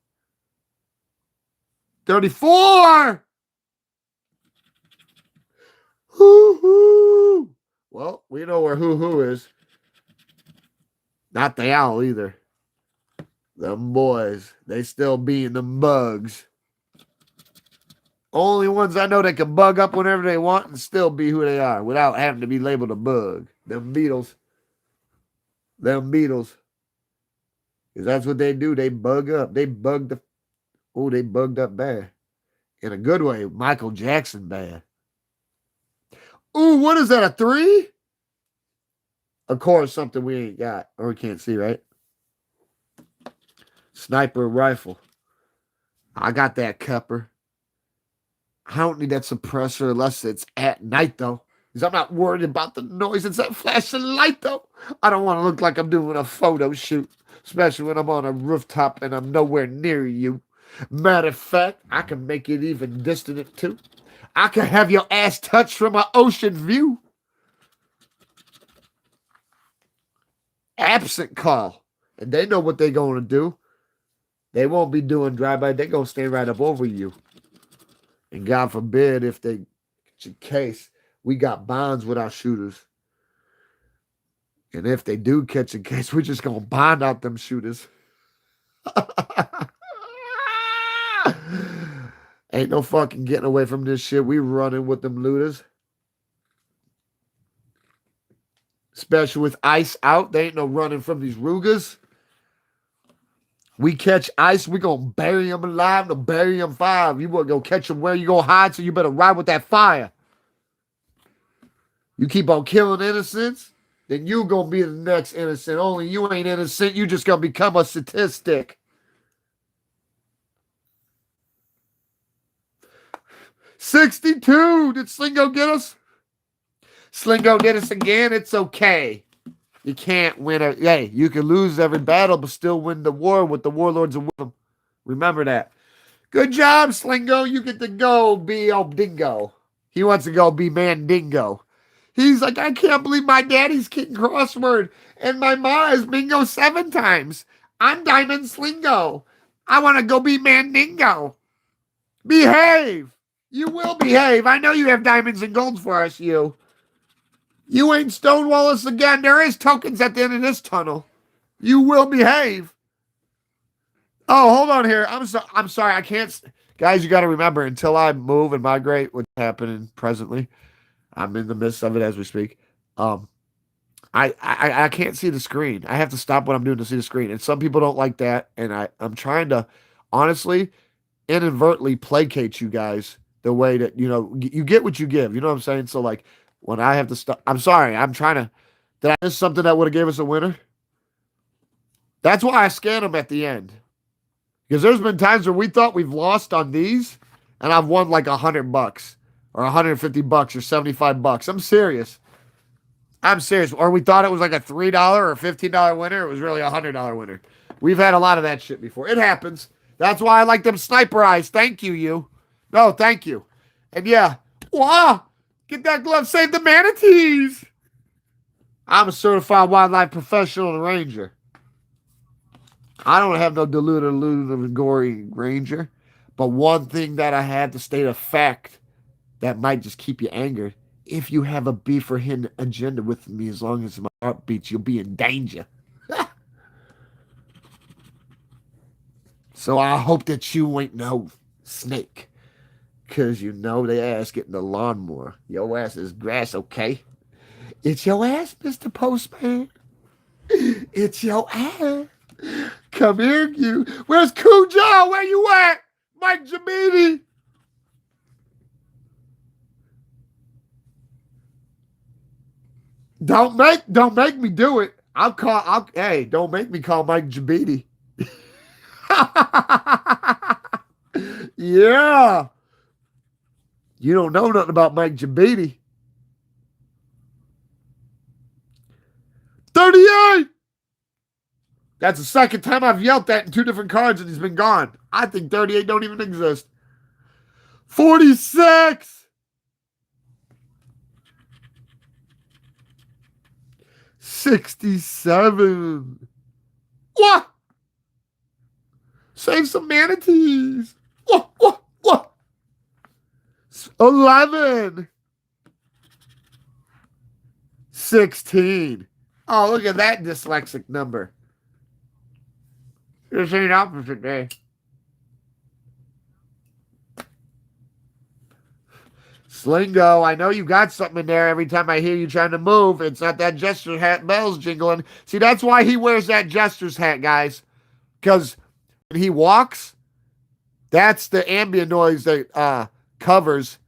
34. Hoo-hoo. Well, we know where hoo-hoo is. Not the owl either. Them boys. They still being them bugs. Only ones I know that can bug up whenever they want and still be who they are without having to be labeled a bug. Them beetles. Them beetles. Because that's what they do. They bug up. They bug the Oh, they bugged up bad. In a good way. Michael Jackson bad. Ooh, what is that, a 3? Of course, something we ain't got. Or we can't see, right? Sniper rifle. I got that Kepper. I don't need that suppressor unless it's at night, though. Because I'm not worried about the noise. It's that flashing light, though. I don't want to look like I'm doing a photo shoot. Especially when I'm on a rooftop and I'm nowhere near you. Matter of fact, I can make it even distant, too. I can have your ass touched from an ocean view. Absent call. And they know what they're going to do. They won't be doing drive-by. They're going to stand right up over you. And God forbid if they get your case, we got bonds with our shooters. And if they do catch a case, we're just going to bond out them shooters. Ain't no fucking getting away from this shit. We running with them looters. Especially with ice out. There ain't no running from these Rugas. We catch ice, we gonna bury them alive, to bury them 5. You wanna go catch them where you gonna hide, so you better ride with that fire. You keep on killing innocents, then you gonna be the next innocent. Only you ain't innocent, you just gonna become a statistic. $62. Did Slingo get us? Slingo did us again. It's okay. You can't win. Hey, you can lose every battle, but still win the war with the warlords and with them. Remember that. Good job, Slingo. You get to go be Dingo. He wants to go be Mandingo. He's like, I can't believe my daddy's King Crossword and my ma is Bingo 7 times. I'm Diamond Slingo. I want to go be Mandingo. Behave. You will behave. I know you have diamonds and golds for us, you. You ain't Stonewall us again. There is tokens at the end of this tunnel. You will behave. Oh, hold on here. I'm sorry. I can't. Guys, you got to remember, until I move and migrate, what's happening presently, I'm in the midst of it as we speak. I can't see the screen. I have to stop what I'm doing to see the screen. And some people don't like that. And I'm trying to, honestly, inadvertently placate you guys the way that, you get what you give. You know what I'm saying? So, like, when I have to stop, I'm sorry. I'm trying to, did I miss something that would have gave us a winner? That's why I scan them at the end. Because there's been times where we thought we've lost on these, and I've won like $100 or $150 or $75. I'm serious. Or we thought it was like a $3 or $15 winner. It was really a $100 winner. We've had a lot of that shit before. It happens. That's why I like them sniper eyes. Thank you, you. No, thank you. And yeah, wow, get that glove. Save the manatees. I'm a certified wildlife professional and ranger. I don't have no diluted gory ranger. But one thing that I had to state a fact that might just keep you angered. If you have a beef or hidden agenda with me, as long as my heart beats, you'll be in danger. So I hope that you ain't no snake. Because they ass getting the lawnmower. Your ass is grass, okay? It's your ass, Mr. Postman. It's your ass. Come here, you. Where's Cujo? Where you at? Mike Jamini. Don't make me do it. Hey, don't make me call Mike Jamini. Yeah. You don't know nothing about Mike Jamini. 38. That's the second time I've yelled that in 2 different cards and he's been gone. I think 38 don't even exist. 46. 67. What? Save some manatees. What? 11. 16. Oh, look at that dyslexic number. This ain't opposite day. Slingo, I know you got something in there every time I hear you trying to move. It's not that Jester's hat bells jingling. See, that's why he wears that Jester's hat, guys. Because when he walks, That's the ambient noise that covers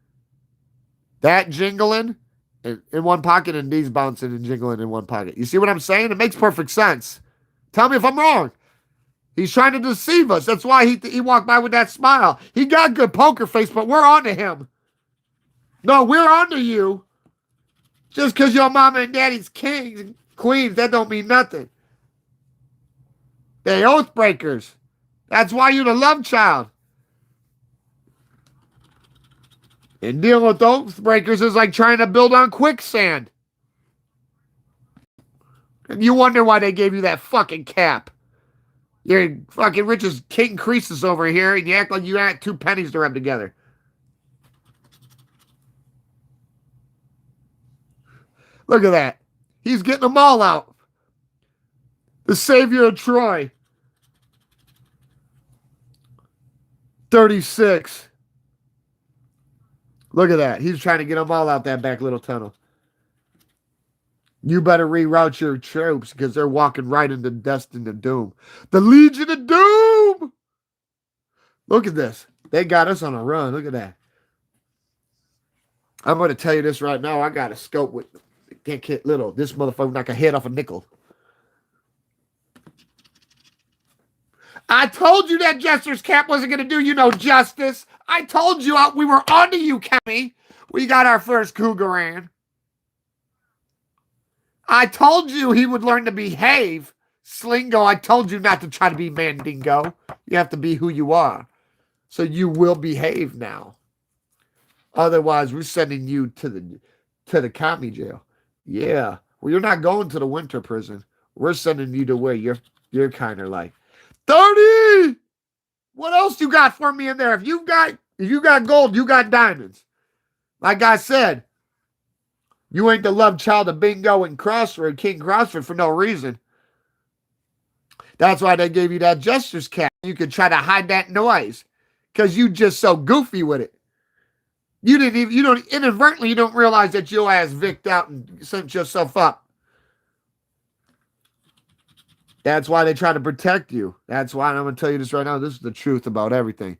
that jingling in one pocket and these bouncing and jingling in one pocket. You see what I'm saying? It makes perfect sense. Tell me if I'm wrong. He's trying to deceive us. That's why he walked by with that smile. He got good poker face, but we're on to him. No, we're on to you. Just because your mama and daddy's kings and queens, that don't mean nothing. They oath breakers. That's why you're the love child. And dealing with oath breakers is like trying to build on quicksand. And you wonder why they gave you that fucking cap. You're fucking rich as King Croesus over here, and you act like you had 2 pennies to rub together. Look at that. He's getting them all out. The savior of Troy. 36. Look at that. He's trying to get them all out that back little tunnel. You better reroute your troops because they're walking right into destined of doom. The Legion of Doom! Look at this. They got us on a run. Look at that. I'm going to tell you this right now. I got a scope with can't get little. This motherfucker knock a head off a nickel. I told you that Jester's cap wasn't going to do you no justice. I told you we were onto you, Kemi. We got our first Cougaran. I told you he would learn to behave. Slingo, I told you not to try to be Mandingo. You have to be who you are. So you will behave now. Otherwise, we're sending you to the commie jail. Yeah. Well, you're not going to the winter prison. We're sending you to where you're kind of like 30. What else you got for me in there? If you got gold, you got diamonds. Like I said, you ain't the love child of Bingo and Crossroad, King Crossroad for no reason. That's why they gave you that Jester's cap. You could try to hide that noise because you just so goofy with it. You don't realize that your ass vicked out and sent yourself up. That's why they try to protect you. That's why I'm going to tell you this right now. This is the truth about everything.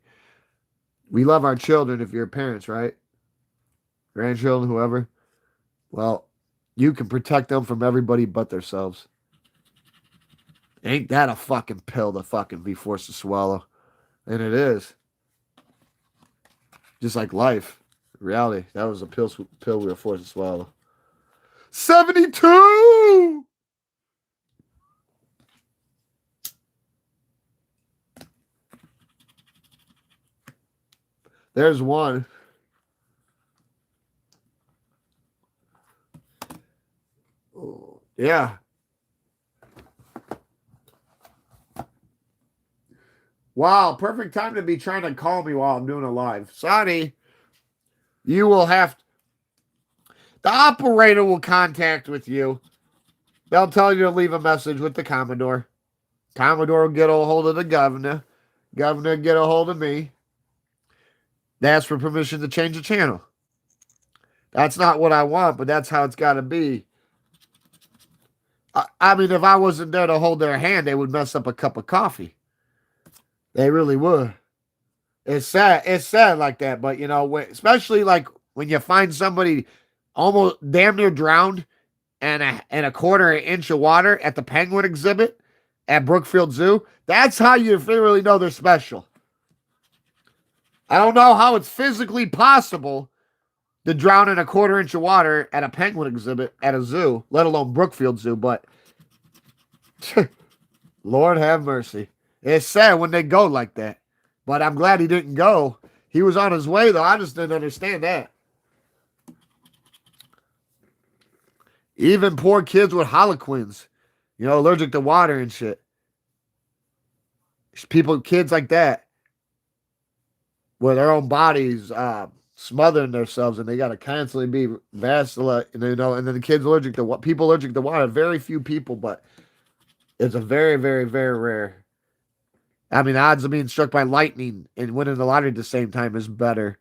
We love our children if you're parents, right? Grandchildren, whoever. Well, you can protect them from everybody but themselves. Ain't that a fucking pill to fucking be forced to swallow? And it is. Just like life. Reality. That was a pill we were forced to swallow. 72! There's one. Oh, yeah. Wow, perfect time to be trying to call me while I'm doing a live. Sonny, you will have the operator will contact with you. They'll tell you to leave a message with the Commodore. Commodore will get a hold of the governor. Governor will get a hold of me. They ask for permission to change the channel. That's not what I want, but that's how it's got to be. I mean, if I wasn't there to hold their hand, they would mess up a cup of coffee. They really would. It's sad. It's sad like that. But, especially like when you find somebody almost damn near drowned and a quarter inch of water at the penguin exhibit at Brookfield Zoo, that's how you really know they're special. I don't know how it's physically possible to drown in a quarter inch of water at a penguin exhibit at a zoo, let alone Brookfield Zoo, but Lord have mercy. It's sad when they go like that. But I'm glad he didn't go. He was on his way, though. I just didn't understand that. Even poor kids with holoquins, allergic to water and shit. Kids like that, where their own bodies smothering themselves and they got to constantly be vacillating, and then the kids allergic to what people allergic to water. Very few people, but it's a very, very, very rare. I mean, the odds of being struck by lightning and winning the lottery at the same time is better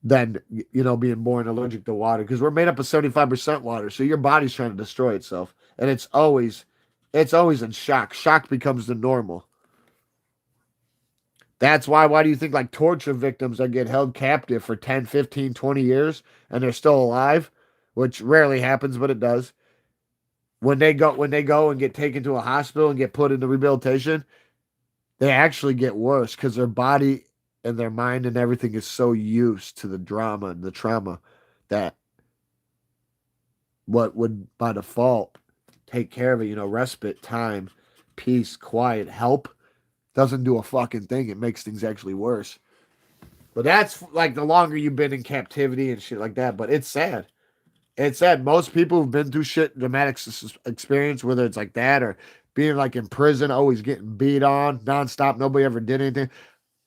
than, being born allergic to water. Because we're made up of 75% water. So your body's trying to destroy itself. And it's always in shock. Shock becomes the normal. That's why do you think like torture victims that get held captive for 10, 15, 20 years and they're still alive, which rarely happens, but it does. When they go and get taken to a hospital and get put into rehabilitation, they actually get worse because their body and their mind and everything is so used to the drama and the trauma that what would by default take care of it, respite, time, peace, quiet, help, doesn't do a fucking thing. It makes things actually worse. But that's like the longer you've been in captivity and shit like that. But it's sad. It's sad. Most people who've been through shit, dramatic experience, whether it's like that or being like in prison, always getting beat on nonstop, nobody ever did anything.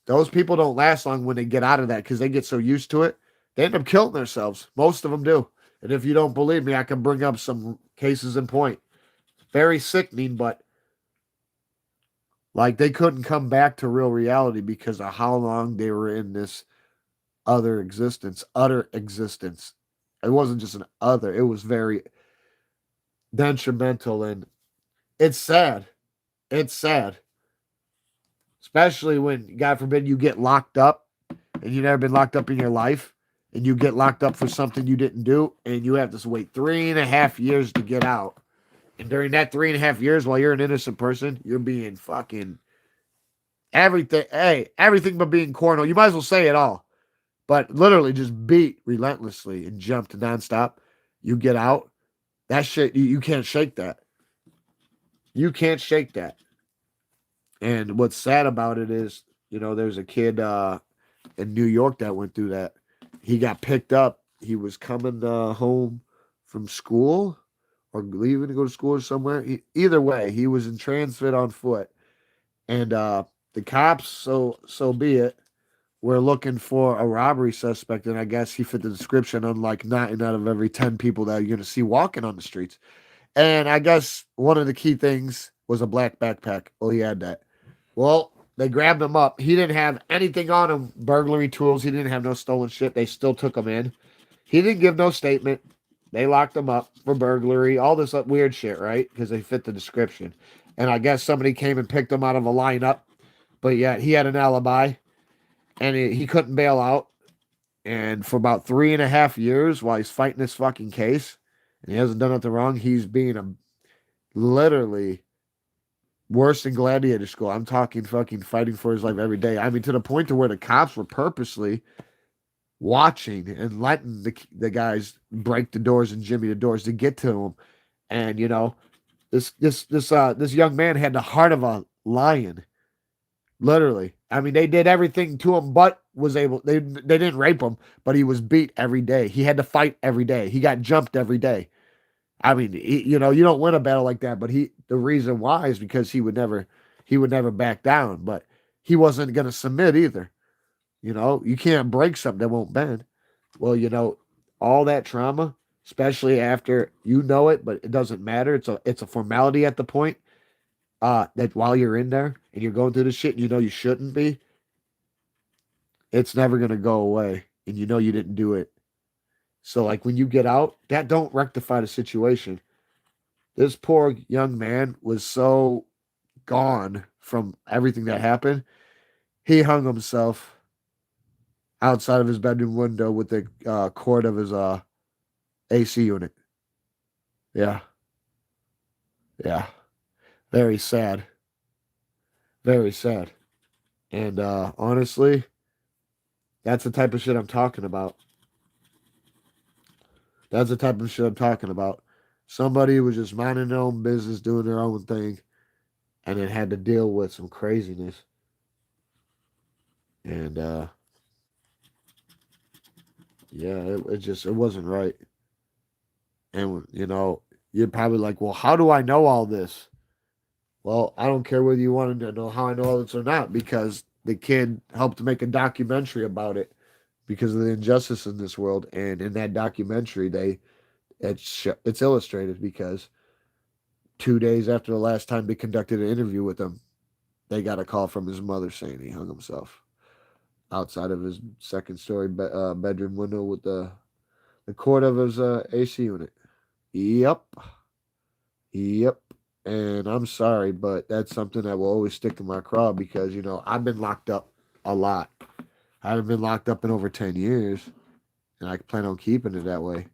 Those people don't last long when they get out of that because they get so used to it. They end up killing themselves. Most of them do. And if you don't believe me, I can bring up some cases in point. Very sickening, but like they couldn't come back to real reality because of how long they were in this utter existence. It wasn't just an other, it was very detrimental and it's sad. It's sad. Especially when, God forbid, you get locked up and you've never been locked up in your life and you get locked up for something you didn't do and you have to wait 3.5 years to get out. And during that 3.5 years, while you're an innocent person, you're being fucking everything. Hey, everything but being cornered. You might as well say it all. But literally just beat relentlessly and jumped nonstop. You get out. That shit, you can't shake that. You can't shake that. And what's sad about it is, there's a kid in New York that went through that. He got picked up. He was coming home from school or leaving to go to school or somewhere. Either way, he was in transit on foot. And the cops, so be it, were looking for a robbery suspect. And I guess he fit the description, unlike 9 out of every 10 people that you're going to see walking on the streets. And I guess one of the key things was a black backpack. Well, he had that. Well, they grabbed him up. He didn't have anything on him, burglary tools. He didn't have no stolen shit. They still took him in. He didn't give no statement. They locked him up for burglary, all this weird shit, right? Because they fit the description. And I guess somebody came and picked him out of a lineup. But yet he had an alibi. And he couldn't bail out. And for about 3.5 years while he's fighting this fucking case, and he hasn't done nothing wrong, he's being literally worse than gladiator school. I'm talking fucking fighting for his life every day. I mean, to the point to where the cops were purposely watching and letting the guys break the doors and jimmy the doors to get to him. And this young man had the heart of a lion. Literally. I mean, they did everything to him, but they didn't rape him, but he was beat every day. He had to fight every day. He got jumped every day. I mean, you don't win a battle like that, but the reason why is because he would never back down, but he wasn't going to submit either. You can't break something that won't bend. Well, all that trauma, especially after you know it, but it doesn't matter. It's a formality at the point that while you're in there and you're going through this shit, and you shouldn't be. It's never going to go away, and you didn't do it. So, like, when you get out, that don't rectify the situation. This poor young man was so gone from everything that happened. He hung himself outside of his bedroom window with the cord of his AC unit. Yeah, yeah. Very sad. Very sad. And honestly, that's the type of shit I'm talking about. That's the type of shit I'm talking about. Somebody was just minding their own business, doing their own thing, and then had to deal with some craziness. And yeah, it wasn't right. And you're probably like, well, how do I know all this? Well, I don't care whether you wanted to know how I know all this or not, because the kid helped make a documentary about it because of the injustice in this world. And in that documentary, it's illustrated because 2 days after the last time they conducted an interview with him, they got a call from his mother saying he hung himself outside of his second story bedroom window with the cord of his AC unit. Yep. Yep. And I'm sorry, but that's something that will always stick to my craw because, I've been locked up. a lot. I haven't been locked up in over 10 years, and I plan on keeping it that way.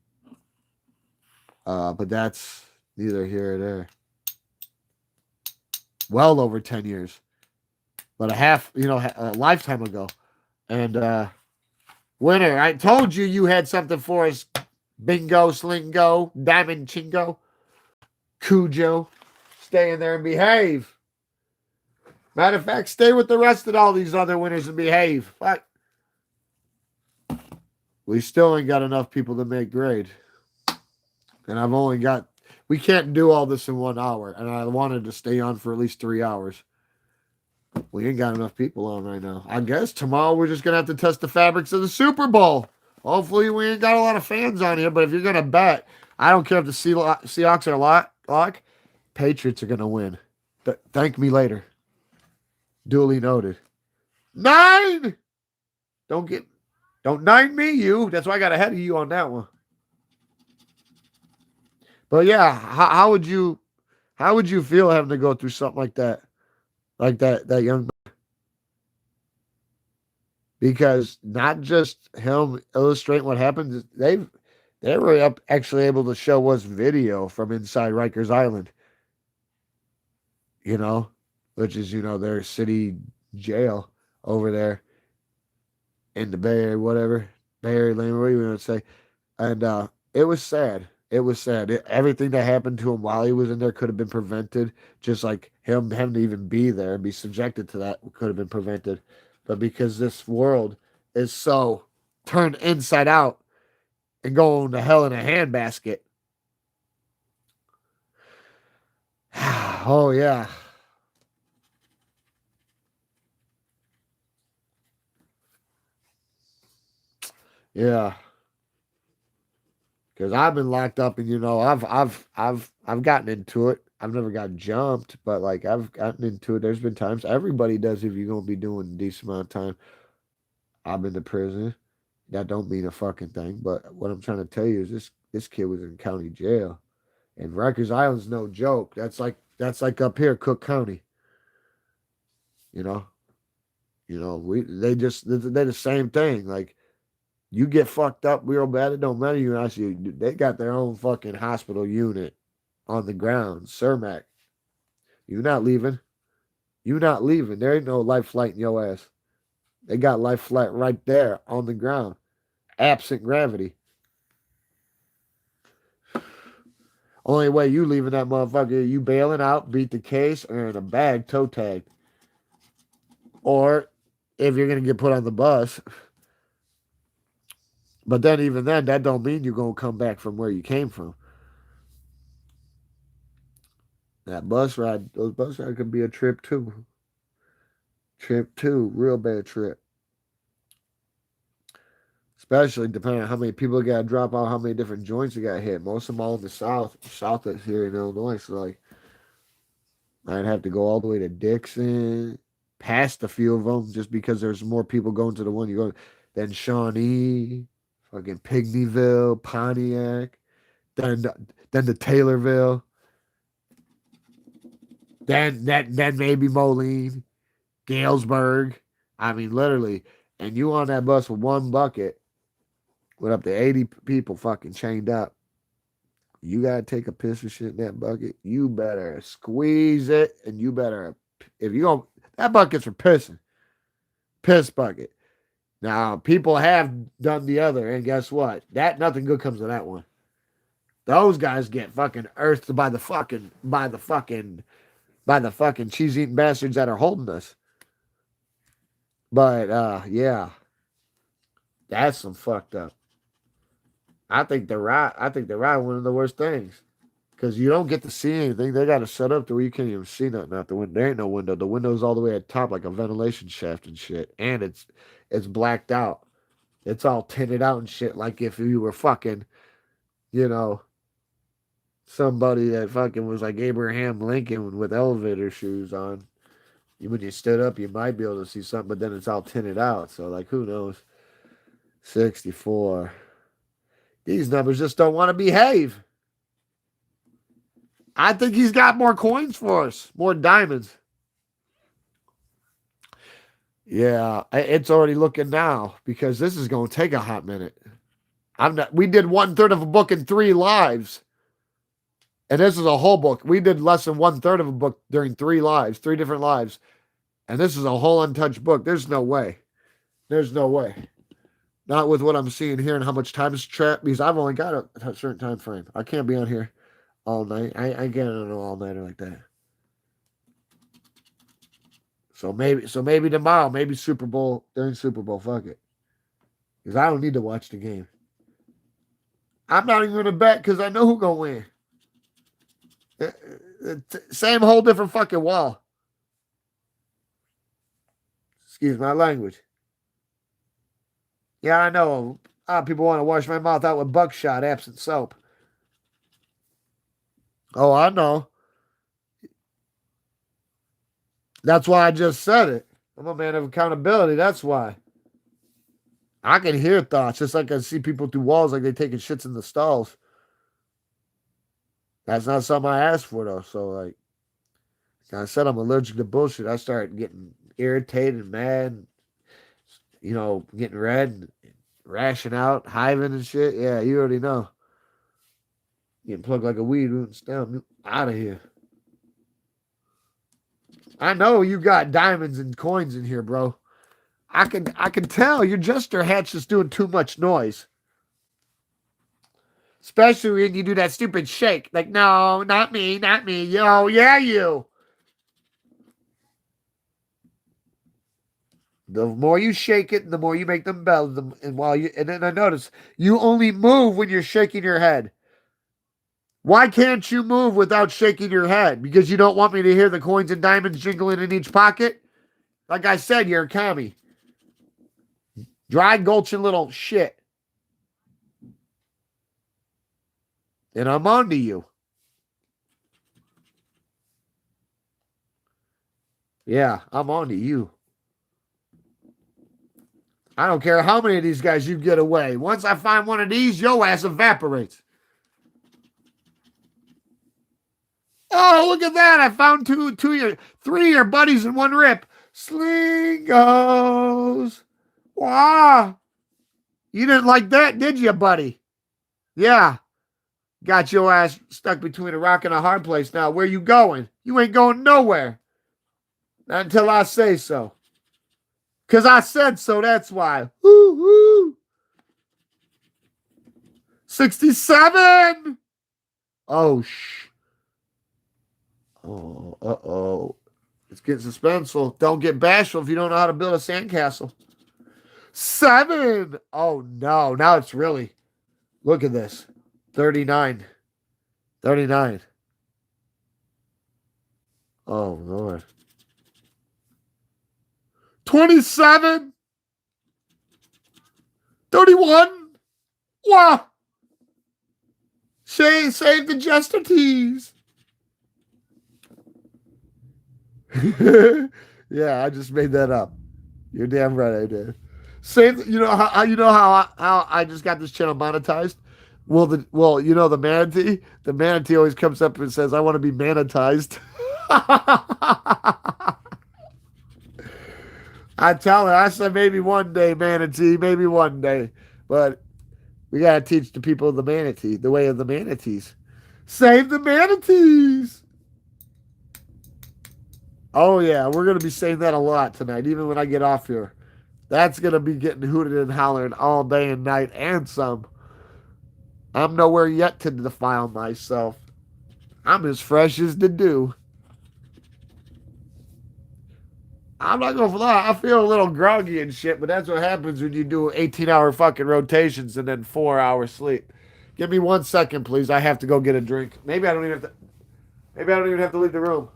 But that's neither here or there. Well over 10 years, but a lifetime ago. And winner, I told you you had something for us. Bingo, Slingo, Diamond Chingo, Cujo. Stay in there and behave. Matter of fact, stay with the rest of all these other winners and behave. Fuck. We still ain't got enough people to make grade. And I've only got... We can't do all this in 1 hour. And I wanted to stay on for at least 3 hours. We ain't got enough people on right now. I guess tomorrow we're just going to have to test the fabrics of the Super Bowl. Hopefully we ain't got a lot of fans on here. But if you're going to bet, I don't care if the Seahawks are lock. Patriots are going to win. Thank me later. Duly noted. 9! Don't 9 me, you. That's why I got ahead of you on that one. But yeah, how would you feel having to go through something like that? Like that young man? Because not just him illustrating what happened, they were actually able to show us video from inside Rikers Island. You know, which is, their city jail over there in the Bay Area, whatever. Bay Area Lane, what do you want to say? And it was sad. It was sad. Everything that happened to him while he was in there could have been prevented. Just like him to even be there and be subjected to that could have been prevented. But because this world is so turned inside out and going to hell in a handbasket. Oh, yeah. Yeah. Because I've been locked up, and I've gotten into it. I've never got jumped, but like I've gotten into it. There's been times everybody does if you're gonna be doing a decent amount of time. I've been to prison. That don't mean a fucking thing. But what I'm trying to tell you is this kid was in county jail, and Rikers Island's no joke. That's like up here, Cook County. You know, they're the same thing. Like, you get fucked up real bad, it don't matter you. Actually, they got their own fucking hospital unit on the ground. Cermak, you not leaving. You not leaving. There ain't no life flight in your ass. They got life flight right there on the ground. Absent gravity. Only way you leaving that motherfucker, you bailing out, beat the case, or in a bag, toe tag. Or if you're going to get put on the bus. But then even then, that don't mean you're going to come back from where you came from. Those bus rides could be a trip too. Real bad trip. Especially depending on how many people got to drop out, how many different joints you got hit. Most of them all in the south that's here in Illinois. So like, I'd have to go all the way to Dixon, past a few of them, just because there's more people going to the one you go. Then Shawnee, fucking Pygmyville, Pontiac, then the Taylorville, then maybe Moline, Galesburg. I mean, literally, and you on that bus with one bucket with up to 80 people fucking chained up. You gotta take a piss or shit in that bucket. You better squeeze it, and you better, if you go, that bucket's for pissing. Piss bucket. Now, people have done the other, and guess what? Nothing good comes of that one. Those guys get fucking earthed by the fucking cheese eating bastards that are holding us. But yeah, that's some fucked up. I think the ride one of the worst things, because you don't get to see anything. They got to set up to where you can't even see nothing out the window. There ain't no window. The window's all the way at top, like a ventilation shaft and shit, and it's blacked out. It's all tinted out and shit, like if you were fucking, somebody that fucking was like Abraham Lincoln with elevator shoes on. When you stood up, you might be able to see something, but then it's all tinted out. So, like, who knows? 64. These numbers just don't want to behave. I think he's got more coins for us, more diamonds. Yeah, it's already looking now because this is going to take a hot minute. I'm not. We did 1/3 of a book in 3 lives, and this is a whole book. We did less than 1/3 of a book during 3 lives, 3 different lives, and this is a whole untouched book. There's no way. There's no way. Not with what I'm seeing here and how much time is trapped because I've only got a certain time frame. I can't be on here all night. I can't on an all nighter like that. So maybe tomorrow, maybe Super Bowl during Super Bowl. Fuck it, because I don't need to watch the game. I'm not even gonna bet because I know who gonna win. Same whole different fucking wall. Excuse my language. Yeah, I know. People want to wash my mouth out with buckshot absent soap. Oh, I know. That's why I just said it. I'm a man of accountability. That's why. I can hear thoughts just like I see people through walls like they taking shits in the stalls. That's not something I asked for though. So like I said, I'm allergic to bullshit. I start getting irritated, mad, getting red, and rashing out, hiving and shit. Yeah, you already know. Getting plugged like a weed rooting stem. Out of here. I know you got diamonds and coins in here, bro. I can tell your jester hat's just doing too much noise. Especially when you do that stupid shake. Like, no, not me, not me. Yo, yeah, you. The more you shake it, the more you make them bells. And then I notice you only move when you're shaking your head. Why can't you move without shaking your head? Because you don't want me to hear the coins and diamonds jingling in each pocket? Like I said, you're a commie. Dry gulching little shit. And I'm on to you. Yeah, I'm on to you. I don't care how many of these guys you get away. Once I find one of these, your ass evaporates. Oh, look at that. I found three of your buddies in one rip. Slingos. Wow. You didn't like that, did you, buddy? Yeah. Got your ass stuck between a rock and a hard place now. Where you going? You ain't going nowhere. Not until I say so. Because I said so, that's why. Woo, woo. 67. Oh, Oh, uh-oh. It's getting suspenseful. Don't get bashful if you don't know how to build a sandcastle. 7. Oh, no. Now it's really. Look at this. 39. 39. Oh, Lord. 27. 31. Wow. Save the jester tease. Yeah, I just made that up. You're damn right I did. Same, how I just got this channel monetized. The manatee. The manatee always comes up and says, "I want to be manatized." I tell her, I said, maybe one day, manatee, maybe one day, but we gotta teach the people of the manatee the way of the manatees. Save the manatees. Oh yeah, we're gonna be saying that a lot tonight, even when I get off here. That's gonna be getting hooted and hollering all day and night and some. I'm nowhere yet to defile myself. I'm as fresh as the dew. I'm not gonna lie, I feel a little groggy and shit, but that's what happens when you do 18-hour fucking rotations and then 4 hours sleep. Give me 1 second, please. I have to go get a drink. Maybe I don't even have to leave the room.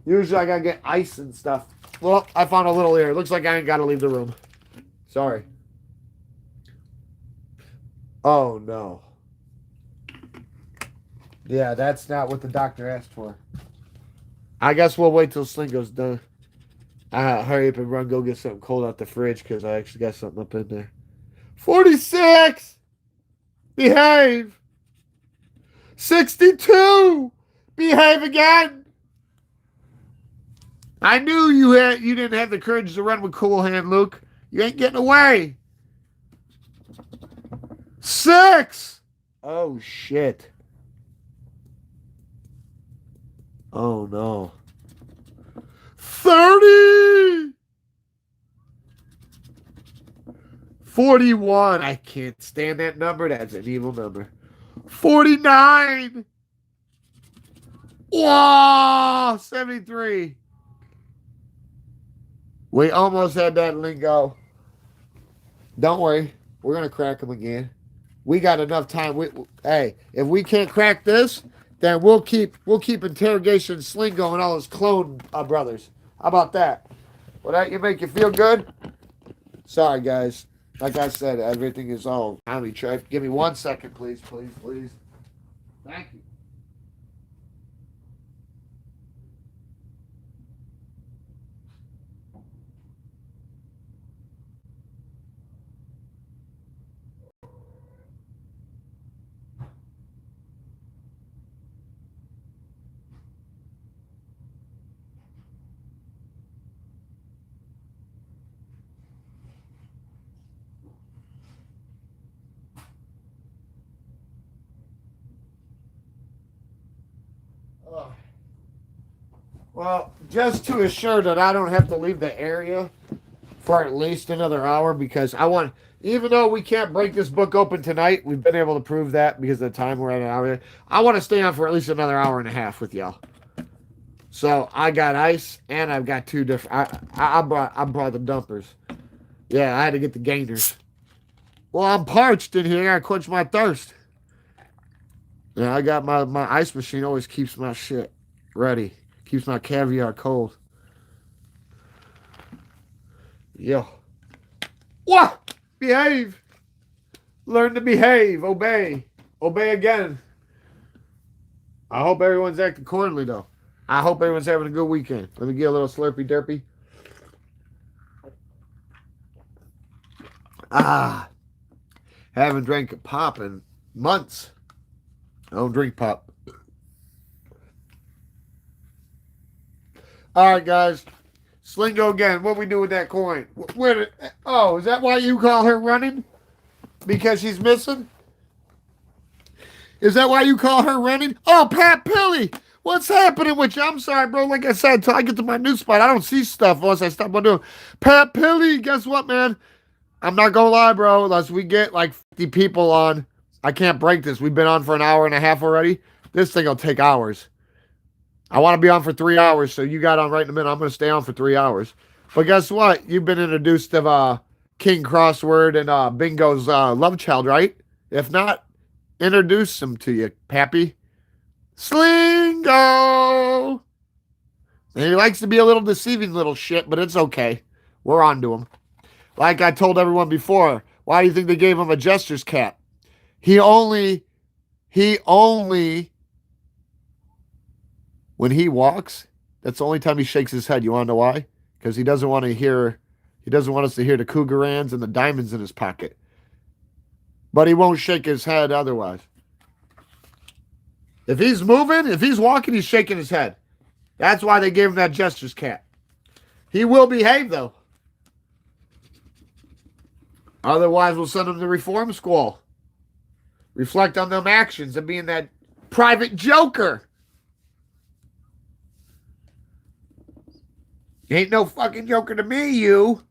Usually I gotta get ice and stuff. Well, I found a little here. Looks like I ain't gotta leave the room. Sorry. Oh no. Yeah, that's not what the doctor asked for. I guess we'll wait till Slingo's done. Hurry up and run, go get something cold out the fridge because I actually got something up in there. 46! Behave! 62! Behave again! I knew you didn't have the courage to run with Cool Hand, Luke. You ain't getting away. 6. Oh shit. Oh no. 30. 41. I can't stand that number. That's an evil number. 49. Whoa, 73. We almost had that lingo. Don't worry. We're going to crack them again. We got enough time. Hey, if we can't crack this, then we'll keep interrogation Slingo and all his clone brothers. How about that? Will that make you feel good? Sorry, guys. Like I said, everything is all timey track. Give me 1 second, please, please, please. Thank you. Well, just to assure that I don't have to leave the area for at least another hour, because I want, even though we can't break this book open tonight, we've been able to prove that because of the time we're at an hour. I want to stay on for at least another hour and a half with y'all. So I got ice and I've got 2 different. I brought the dumpers. Yeah, I had to get the gainers. Well, I'm parched in here. I quench my thirst. Yeah, I got my ice machine always keeps my shit ready. Keeps my caviar cold. Yo. What? Behave. Learn to behave. Obey. Obey again. I hope everyone's acting accordingly, though. I hope everyone's having a good weekend. Let me get a little slurpy derpy. Haven't drank pop in months. I don't drink pop. All right, guys. Slingo again. What we do with that coin? Is that why you call her running? Because she's missing? Is that why you call her running? Oh, Pat Pilly. What's happening with you? I'm sorry, bro. Like I said, until I get to my new spot, I don't see stuff unless I stop what I'm doing. Pat Pilly, guess what, man? I'm not going to lie, bro. Unless we get like 50 people on, I can't break this. We've been on for an hour and a half already. This thing will take hours. I want to be on for 3 hours, so you got on right in a minute. I'm going to stay on for 3 hours. But guess what? You've been introduced to King Crossword and Bingo's love child, right? If not, introduce him to you, Pappy. Slingo! And he likes to be a little deceiving little shit, but it's okay. We're on to him. Like I told everyone before, why do you think they gave him a jester's cap? He only, when he walks, that's the only time he shakes his head. You want to know why? Because he doesn't want us to hear the cougarans and the diamonds in his pocket. But he won't shake his head otherwise. If he's moving, if he's walking, he's shaking his head. That's why they gave him that jester's cap. He will behave, though. Otherwise, we'll send him to reform school. Reflect on them actions of being that private joker. You ain't no fucking joker to me, you.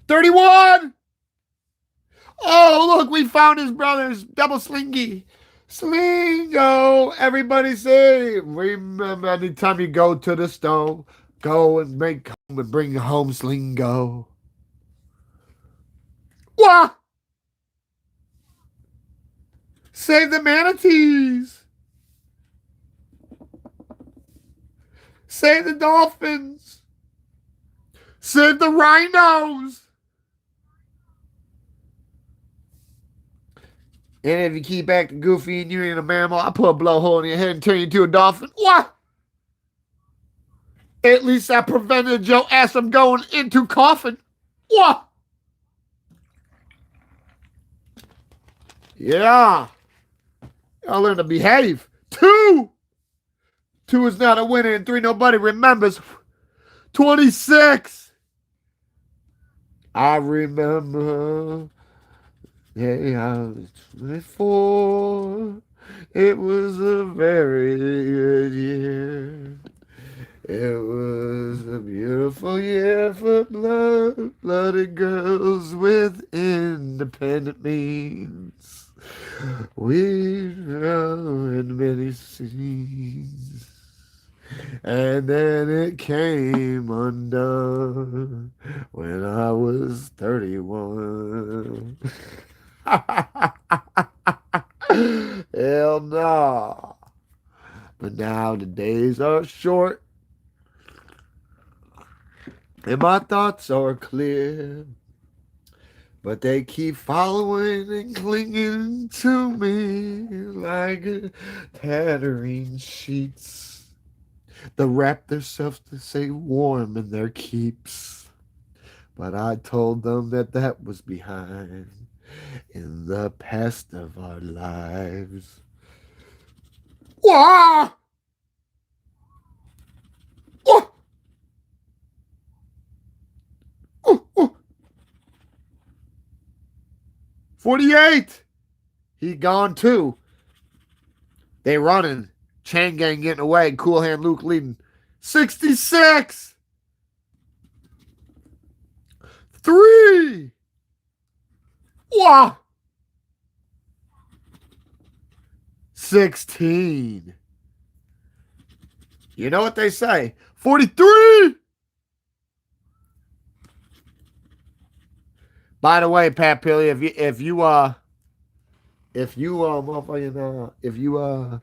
31! Oh, look, we found his brothers. Double Slingy. Slingo. Everybody say, remember, anytime you go to the stove, go and make home and bring home Slingo. What? Save the manatees. Save the dolphins. Save the rhinos. And if you keep acting goofy and you ain't a mammal, I'll put a blowhole in your head and turn you into a dolphin. What? At least I prevented your ass from going into coffin. What? Yeah. I'll learn to behave. 2. Two is not a winner, and three nobody remembers. 26. I remember. Hey, I was 24. It was a very good year. It was a beautiful year for blooded girls with independent means. We run in many cities. And then it came undone when I was 31. Hell no. But now the days are short and my thoughts are clear. But they keep following and clinging to me like tattering sheets. They wrap themselves to stay warm in their keeps. But I told them that that was behind in the past of our lives. Wah! Wah! 48. He gone too. They running. Chain Gang getting away. Cool Hand Luke leading. 66. 3. Wow. 16. You know what they say. 43. By the way, Pat Pilly, if you motherfucking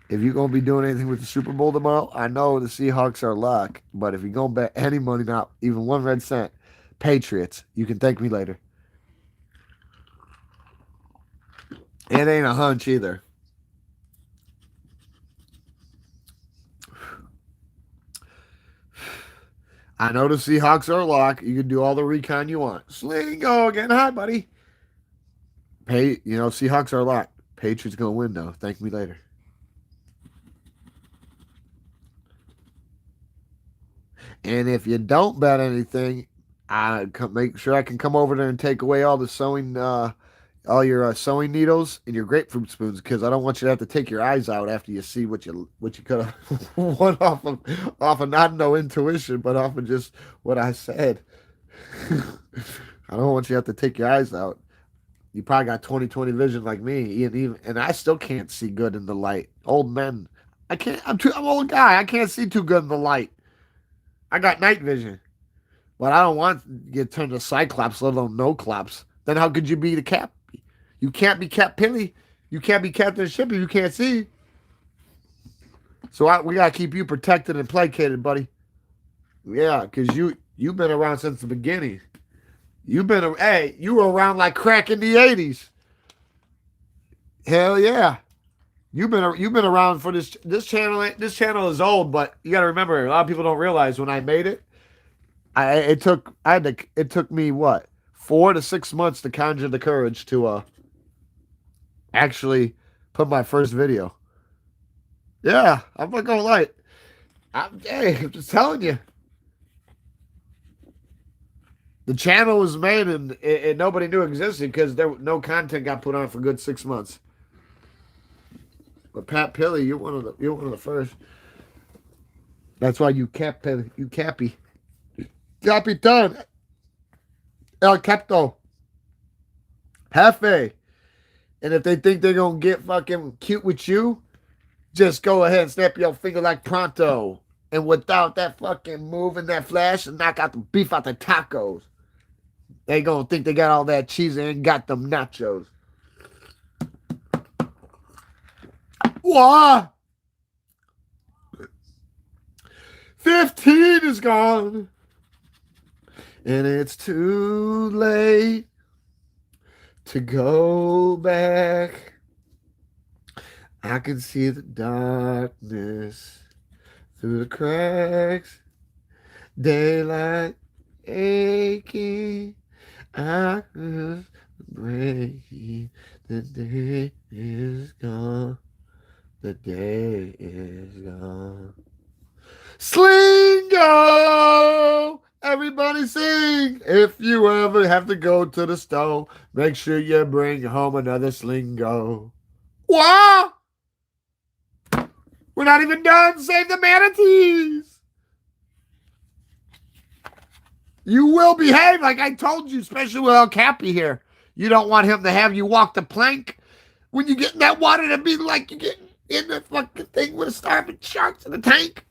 if you gonna be doing anything with the Super Bowl tomorrow, I know the Seahawks are luck, but if you're gonna bet any money, not even 1 red cent, Patriots, you can thank me later. It ain't a hunch either. I know the Seahawks are lock. You can do all the recon you want. Sling go again. Hi, buddy. Seahawks are lock. Patriots gonna win though. Thank me later. And if you don't bet anything, I make sure I can come over there and take away all the sewing, all your sewing needles and your grapefruit spoons, because I don't want you to have to take your eyes out after you see what you could have won off of not no intuition, but off of just what I said. I don't want you to have to take your eyes out. You probably got 20/20 vision like me, and I still can't see good in the light. Old men, I can't. I'm an old guy. I can't see too good in the light. I got night vision, but I don't want to get turned to Cyclops, let alone no clops. Then how could you be the Cap? You can't be Cap Pilly. You can't be Captain Ship if you can't see. So we gotta keep you protected and placated, buddy. Yeah, because you've been around since the beginning. You were around like crack in the '80s. Hell yeah. You've been around for this channel. This channel is old, but you got to remember, a lot of people don't realize when I made it, it took me what 4 to 6 months to conjure the courage to actually put my first video. Yeah, I'm not gonna lie. I'm just telling you, the channel was made and nobody knew it existed because no content got put on for a good 6 months. But Pat Pilly, you're one of the first. That's why you cappy. Capitan. El Capto. Jefe. And if they think they're going to get fucking cute with you, just go ahead and snap your finger like pronto. And without that fucking move and that flash, and knock out the beef out the tacos. They going to think they got all that cheese and got them nachos. What? 15 is gone. And it's too late to go back. I can see the darkness through the cracks. Daylight aching. I was breaking. The day is gone. The day is gone. Slingo! Everybody sing! If you ever have to go to the store, make sure you bring home another Slingo. What? We're not even done. Save the manatees. You will behave like I told you, especially with El Cappy here. You don't want him to have you walk the plank when you get in that water to be like you get in the fucking thing with a starving sharks in the tank.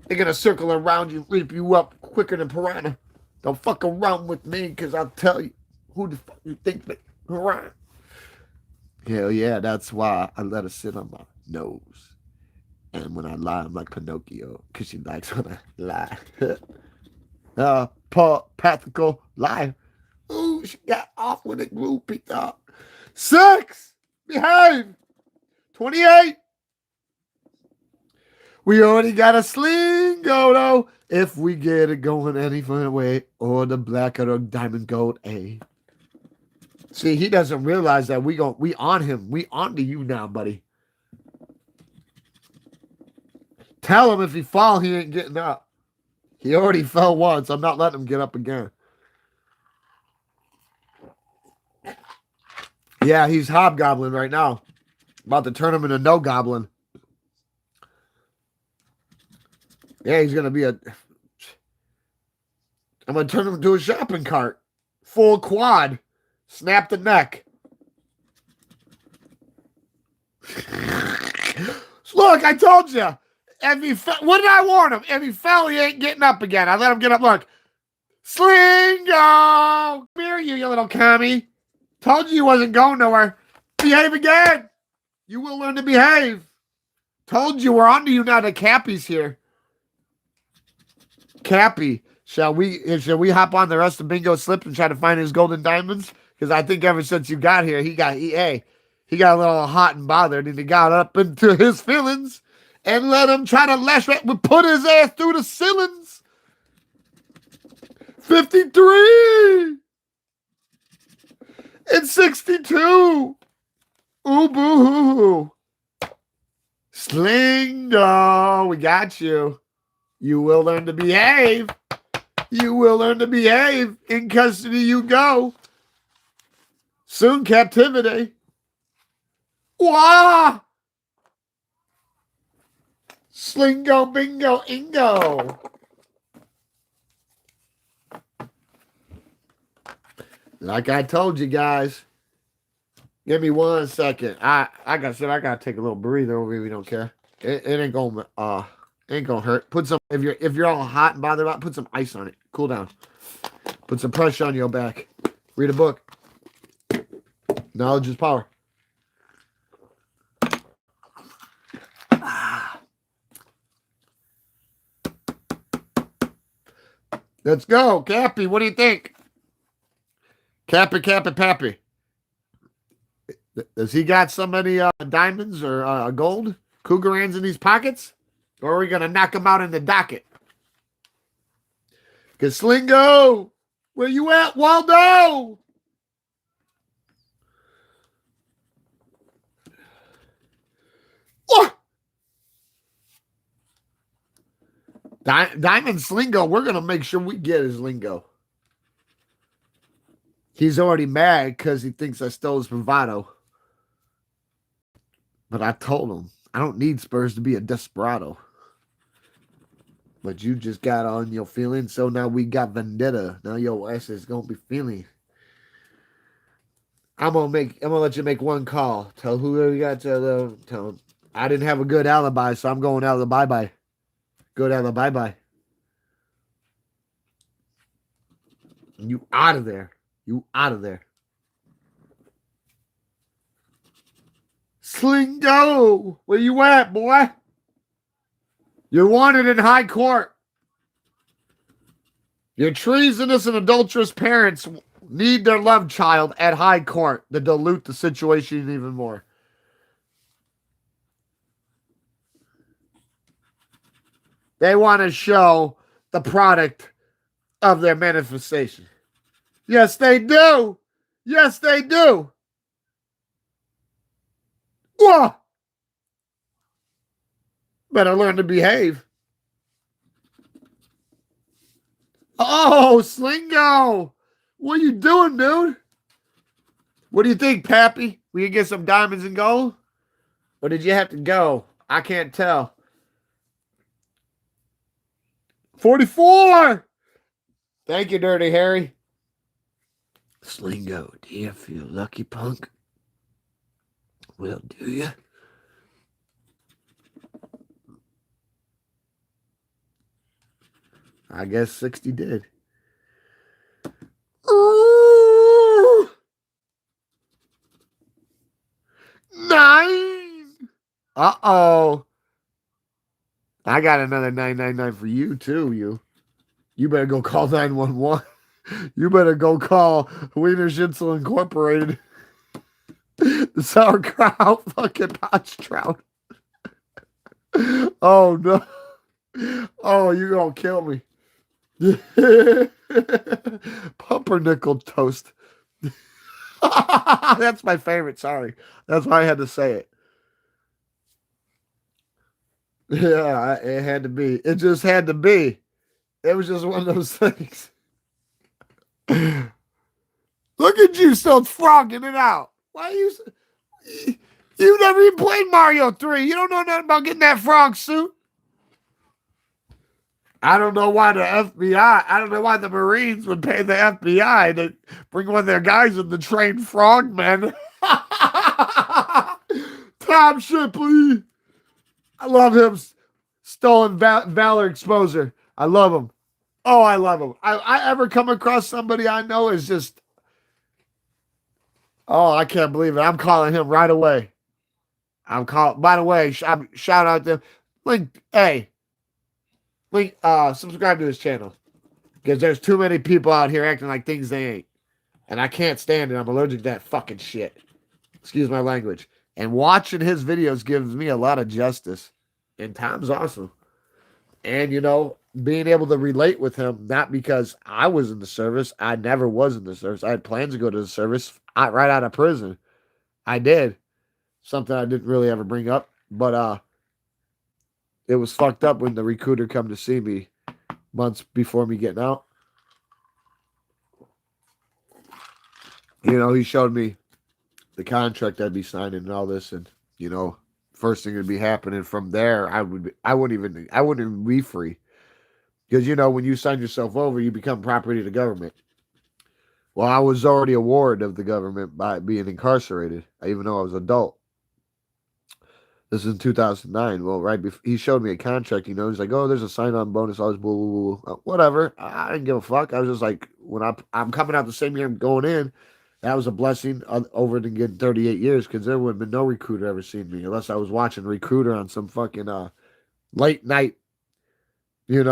They're going to circle around you, leap you up quicker than piranha. Don't fuck around with me because I'll tell you who the fuck you think me. Piranha. Hell yeah, that's why I let her sit on my nose. And when I lie, I'm like Pinocchio because she likes when I lie. Pathical liar. Ooh, she got off with a glue pizza. 6. Behave. 28. We already got a Slingo though. If we get it going any further way, or the black or the diamond gold A. See, he doesn't realize that we on him. We on to you now, buddy. Tell him if he fall, he ain't getting up. He already fell once. I'm not letting him get up again. Yeah, he's hobgoblin right now. About to turn him into no goblin. Yeah, he's going to be I'm going to turn him into a shopping cart. Full quad. Snap the neck. Look, I told you. What did I warn him? If he fell, he ain't getting up again. I let him get up. Look. Slingo! Come here, you little commie. Told you wasn't going nowhere. Behave again. You will learn to behave. Told you we're on to you now. The Cappy's here. Cappy, shall we hop on the rest of Bingo Slip and try to find his golden diamonds? Because I think ever since you got here, he got a little hot and bothered, and he got up into his feelings and let him try to put his ass through the ceilings. 53 and 62. Ooh, boo-hoo-hoo. Slingo, we got you. You will learn to behave. You will learn to behave. In custody you go. Soon captivity. Wah! Slingo, bingo, ingo. Like I told you guys. Give me 1 second. I gotta take a little breather over here. We don't care. It ain't gonna hurt. Put some if you're all hot and bothered about, put some ice on it. Cool down. Put some pressure on your back. Read a book. Knowledge is power. Let's go, Cappy. What do you think? Cappy, Pappy. Does he got so many diamonds or gold? Cougarans in these pockets? Or are we going to knock him out in the docket? Because Slingo, where you at, Waldo? Oh! Diamond Slingo, we're going to make sure we get his lingo. He's already mad because he thinks I stole his bravado. But I told him, I don't need Spurs to be a desperado. But you just got on your feeling, so now we got vendetta. Now your ass is going to be feeling. I'm gonna let you make one call. Tell whoever you got to tell him. I didn't have a good alibi, so I'm going out of the bye-bye. Go down the bye-bye. You out of there. You out of there. Slingo, where you at, boy? You're wanted in high court. Your treasonous and adulterous parents need their love child at high court to dilute the situation even more. They want to show the product of their manifestation. Yes, they do. Yes, they do. Whoa! Better learn to behave. Oh, Slingo! What are you doing, dude? What do you think, Pappy? We can get some diamonds and gold? Or did you have to go? I can't tell. 44! Thank you, Dirty Harry. Slingo, do you feel lucky, punk? Well, do you? I guess 60 did. Ooh! 9! Uh-oh. I got another 999 for you, too, you. You better go call 911. You better go call Wiener Schnitzel Incorporated. The sauerkraut fucking potch trout. Oh, no. Oh, you're going to kill me. Pumpernickel toast. That's my favorite. Sorry. That's why I had to say it. Yeah, it had to be. It just had to be. It was just one of those things. Look at you still frogging it out. Why are you... You never even played Mario 3. You don't know nothing about getting that frog suit. I don't know why the FBI, I don't know why the Marines would pay the FBI to bring one of their guys in to train frogmen. Tom Shipley. I love him. Stolen Valor Exposer. I love him. Oh, I love him. I ever come across somebody I know is just, oh, I can't believe it. I'm calling him right away. By the way, shout out to Link. Hey, Link, subscribe to his channel because there's too many people out here acting like things they ain't. And I can't stand it. I'm allergic to that fucking shit. Excuse my language. And watching his videos gives me a lot of justice. And Tom's awesome. And, being able to relate with him, not because I was in the service. I never was in the service. I had plans to go to the service right out of prison. I did. Something I didn't really ever bring up. But it was fucked up when the recruiter come to see me months before me getting out. He showed me the contract I'd be signing and all this, and first thing that'd be happening from there, I wouldn't even be free, because when you sign yourself over, you become property of the government. Well, I was already a ward of the government by being incarcerated, even though I was adult. This is in 2009. Well, right before he showed me a contract, he's like, "Oh, there's a sign-on bonus." All this, blah, blah, blah. Whatever. I didn't give a fuck. I was just like, when I'm coming out the same year I'm going in. That was a blessing over than getting 38 years, because there would have been no recruiter ever seen me unless I was watching Recruiter on some fucking late night, Wounded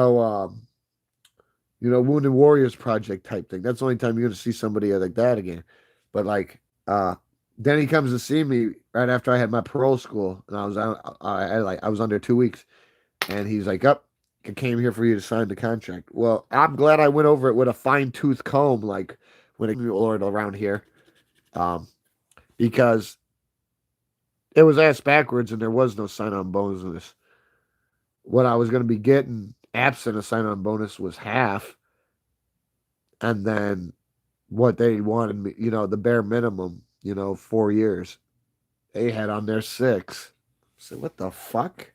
Warriors Project type thing. That's the only time you're gonna see somebody like that again. But then he comes to see me right after I had my parole school, and I was under 2 weeks, and he's like, "Up, I came here for you to sign the contract." Well, I'm glad I went over it with a fine tooth comb, like when it Lord around here, because it was asked backwards and there was no sign-on bonus. What I was going to be getting absent a sign-on bonus was half, and then what they wanted me, the bare minimum, 4 years. They had on there 6. I said, what the fuck?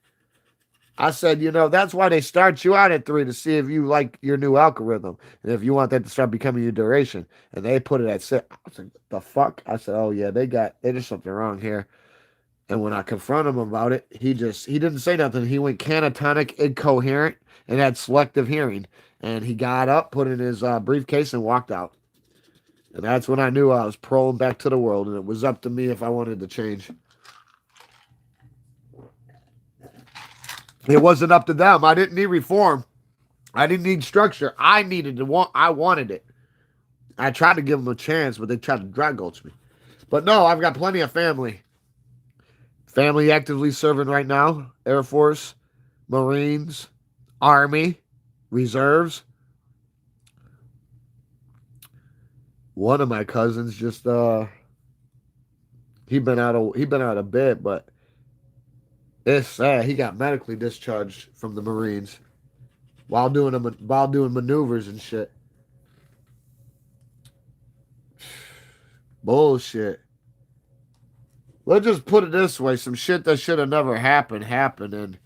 I said, that's why they start you out at 3 to see if you like your new algorithm and if you want that to start becoming your duration. And they put it at 6. I was like, what the fuck? I said, oh yeah, there's something wrong here. And when I confronted him about it, he didn't say nothing. He went catatonic, incoherent, and had selective hearing. And he got up, put in his briefcase, and walked out. And that's when I knew I was paroling back to the world, and it was up to me if I wanted to change. It wasn't up to them. I didn't need reform. I didn't need structure. I wanted it. I tried to give them a chance, but they tried to dry gulch me. But no, I've got plenty of family. Family actively serving right now. Air Force, Marines, Army, Reserves. One of my cousins just He been out a bit, but it's sad. He got medically discharged from the Marines while doing maneuvers and shit. Bullshit. Let's just put it this way: some shit that should have never happened, and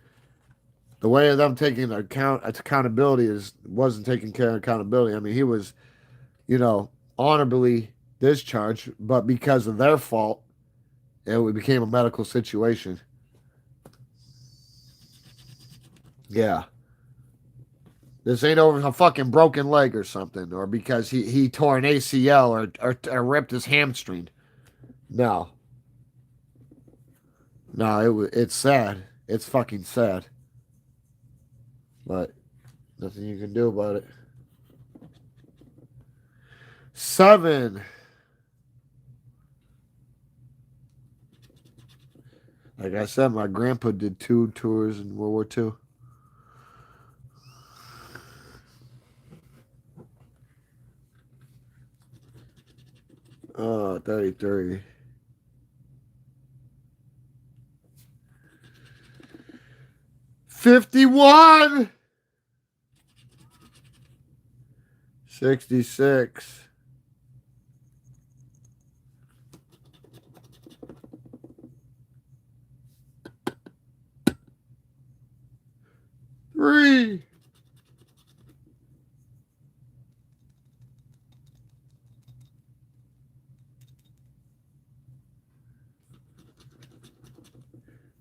the way of them taking accountability wasn't taking care of accountability. I mean, he was, honorably discharged, but because of their fault, it became a medical situation. Yeah. This ain't over a fucking broken leg or something, or because he tore an ACL or ripped his hamstring. No, no, it's sad. It's fucking sad, but nothing you can do about it. 7. Like I said, my grandpa did 2 tours in World War II. Oh, 33. 51. 66. 3.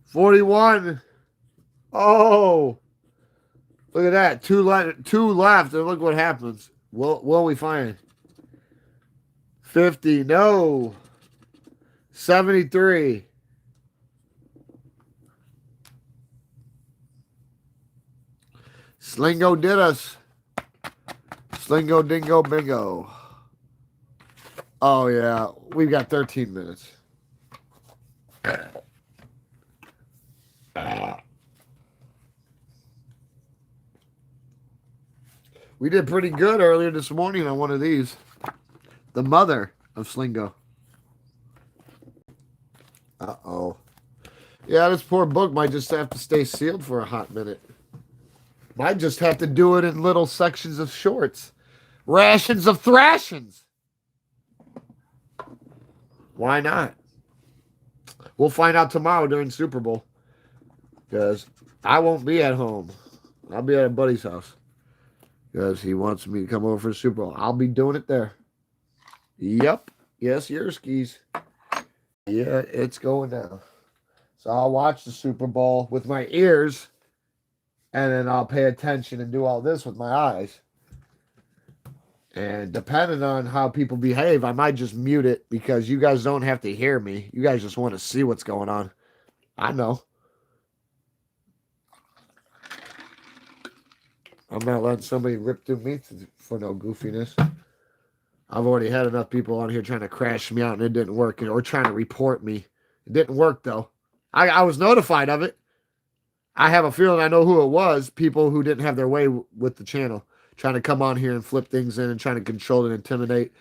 41. Oh, look at that. Two left, and look what happens. What we find? 50. No. 73. Slingo did us. Slingo dingo bingo. Oh, yeah. We've got 13 minutes. We did pretty good earlier this morning on one of these. The mother of Slingo. Uh-oh. Yeah, this poor book might just have to stay sealed for a hot minute. Might just have to do it in little sections of shorts. Rations of thrashings. Why not? We'll find out tomorrow during Super Bowl. Because I won't be at home. I'll be at a buddy's house. Because he wants me to come over for the Super Bowl. I'll be doing it there. Yep. Yes, your skis. Yeah, it's going down. So I'll watch the Super Bowl with my ears. And then I'll pay attention and do all this with my eyes. And depending on how people behave, I might just mute it because you guys don't have to hear me. You guys just want to see what's going on. I know. I'm not letting somebody rip through me for no goofiness. I've already had enough people on here trying to crash me out and it didn't work, or trying to report me. It didn't work, though. I was notified of it. I have a feeling I know who it was. People who didn't have their way with the channel, trying to come on here and flip things in and trying to control and intimidate.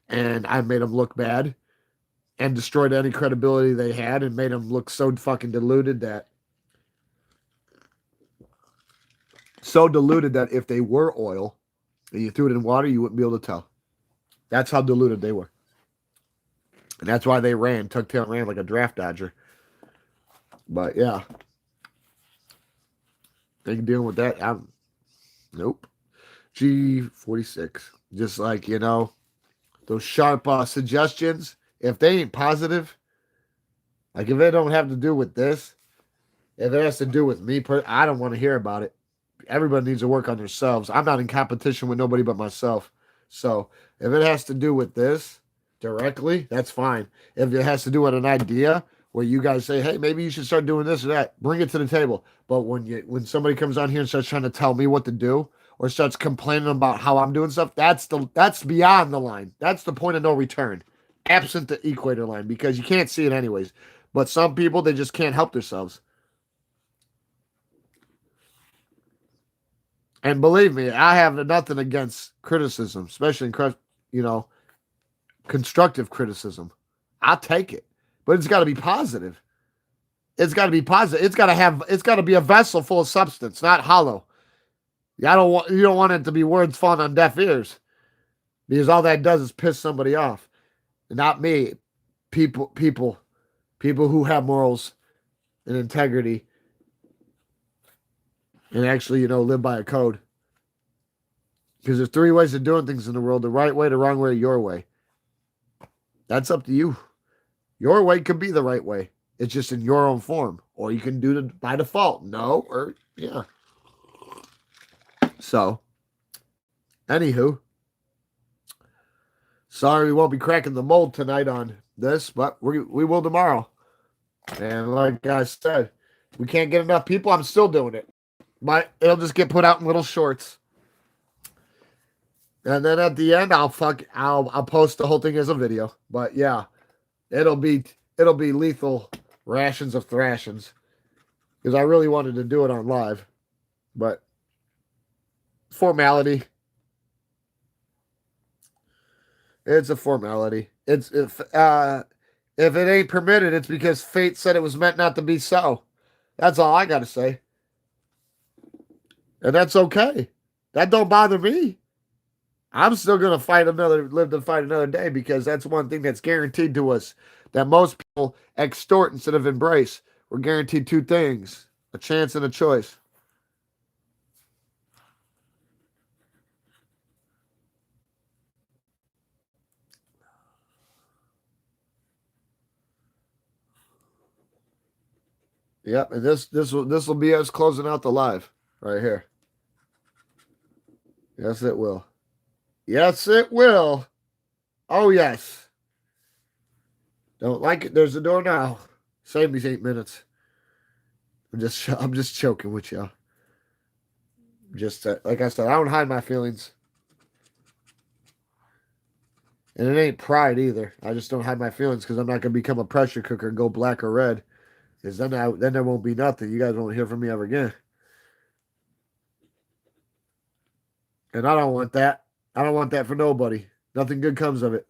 And I made them look bad and destroyed any credibility they had and made them look so fucking deluded that if they were oil and you threw it in water, you wouldn't be able to tell. That's how diluted they were. And that's why they tuck tail ran like a draft dodger. But yeah. They can deal with that. Nope. G46. Just like, those sharp suggestions, if they ain't positive, like if it don't have to do with this, if it has to do with me, I don't want to hear about it. Everybody needs to work on themselves. I'm not in competition with nobody but myself. So if it has to do with this directly, that's fine. If it has to do with an idea where you guys say, hey, maybe you should start doing this or that, bring it to the table. But when somebody comes on here and starts trying to tell me what to do or starts complaining about how I'm doing stuff, that's beyond the line. That's the point of no return, absent the equator line, because you can't see it anyways. But some people, they just can't help themselves. And believe me, I have nothing against criticism, especially in constructive criticism. I'll take it but it's got to be positive. It's got to be positive. It's got to be a vessel full of substance, not hollow. You don't want it to be words falling on deaf ears because all that does is piss somebody off. Not me. People who have morals and integrity and actually, live by a code. Because there's three ways of doing things in the world: the right way, the wrong way, your way. That's up to you. Your way could be the right way. It's just in your own form. Or you can do it by default. No, or yeah. So, anywho, sorry we won't be cracking the mold tonight on this, but we will tomorrow. And like I said, we can't get enough people. I'm still doing it. But it'll just get put out in little shorts. And then at the end, I'll post the whole thing as a video. But yeah, it'll be lethal rations of thrashings. Because I really wanted to do it on live. But formality. It's a formality. If it ain't permitted, it's because fate said it was meant not to be so. That's all I gotta say. And that's okay. That don't bother me. I'm still gonna live to fight another day, because that's one thing that's guaranteed to us that most people extort instead of embrace. We're guaranteed two things: a chance and a choice. Yep, and this will be us closing out the live right here. Yes, it will. Yes, it will. Oh yes. Don't like it? There's the door now. Save me 8 minutes. I'm just joking with you. Just like I said, I don't hide my feelings, and it ain't pride either. I just don't hide my feelings because I'm not gonna become a pressure cooker and go black or red. Because then there won't be nothing. You guys won't hear from me ever again. And I don't want that. I don't want that for nobody. Nothing good comes of it.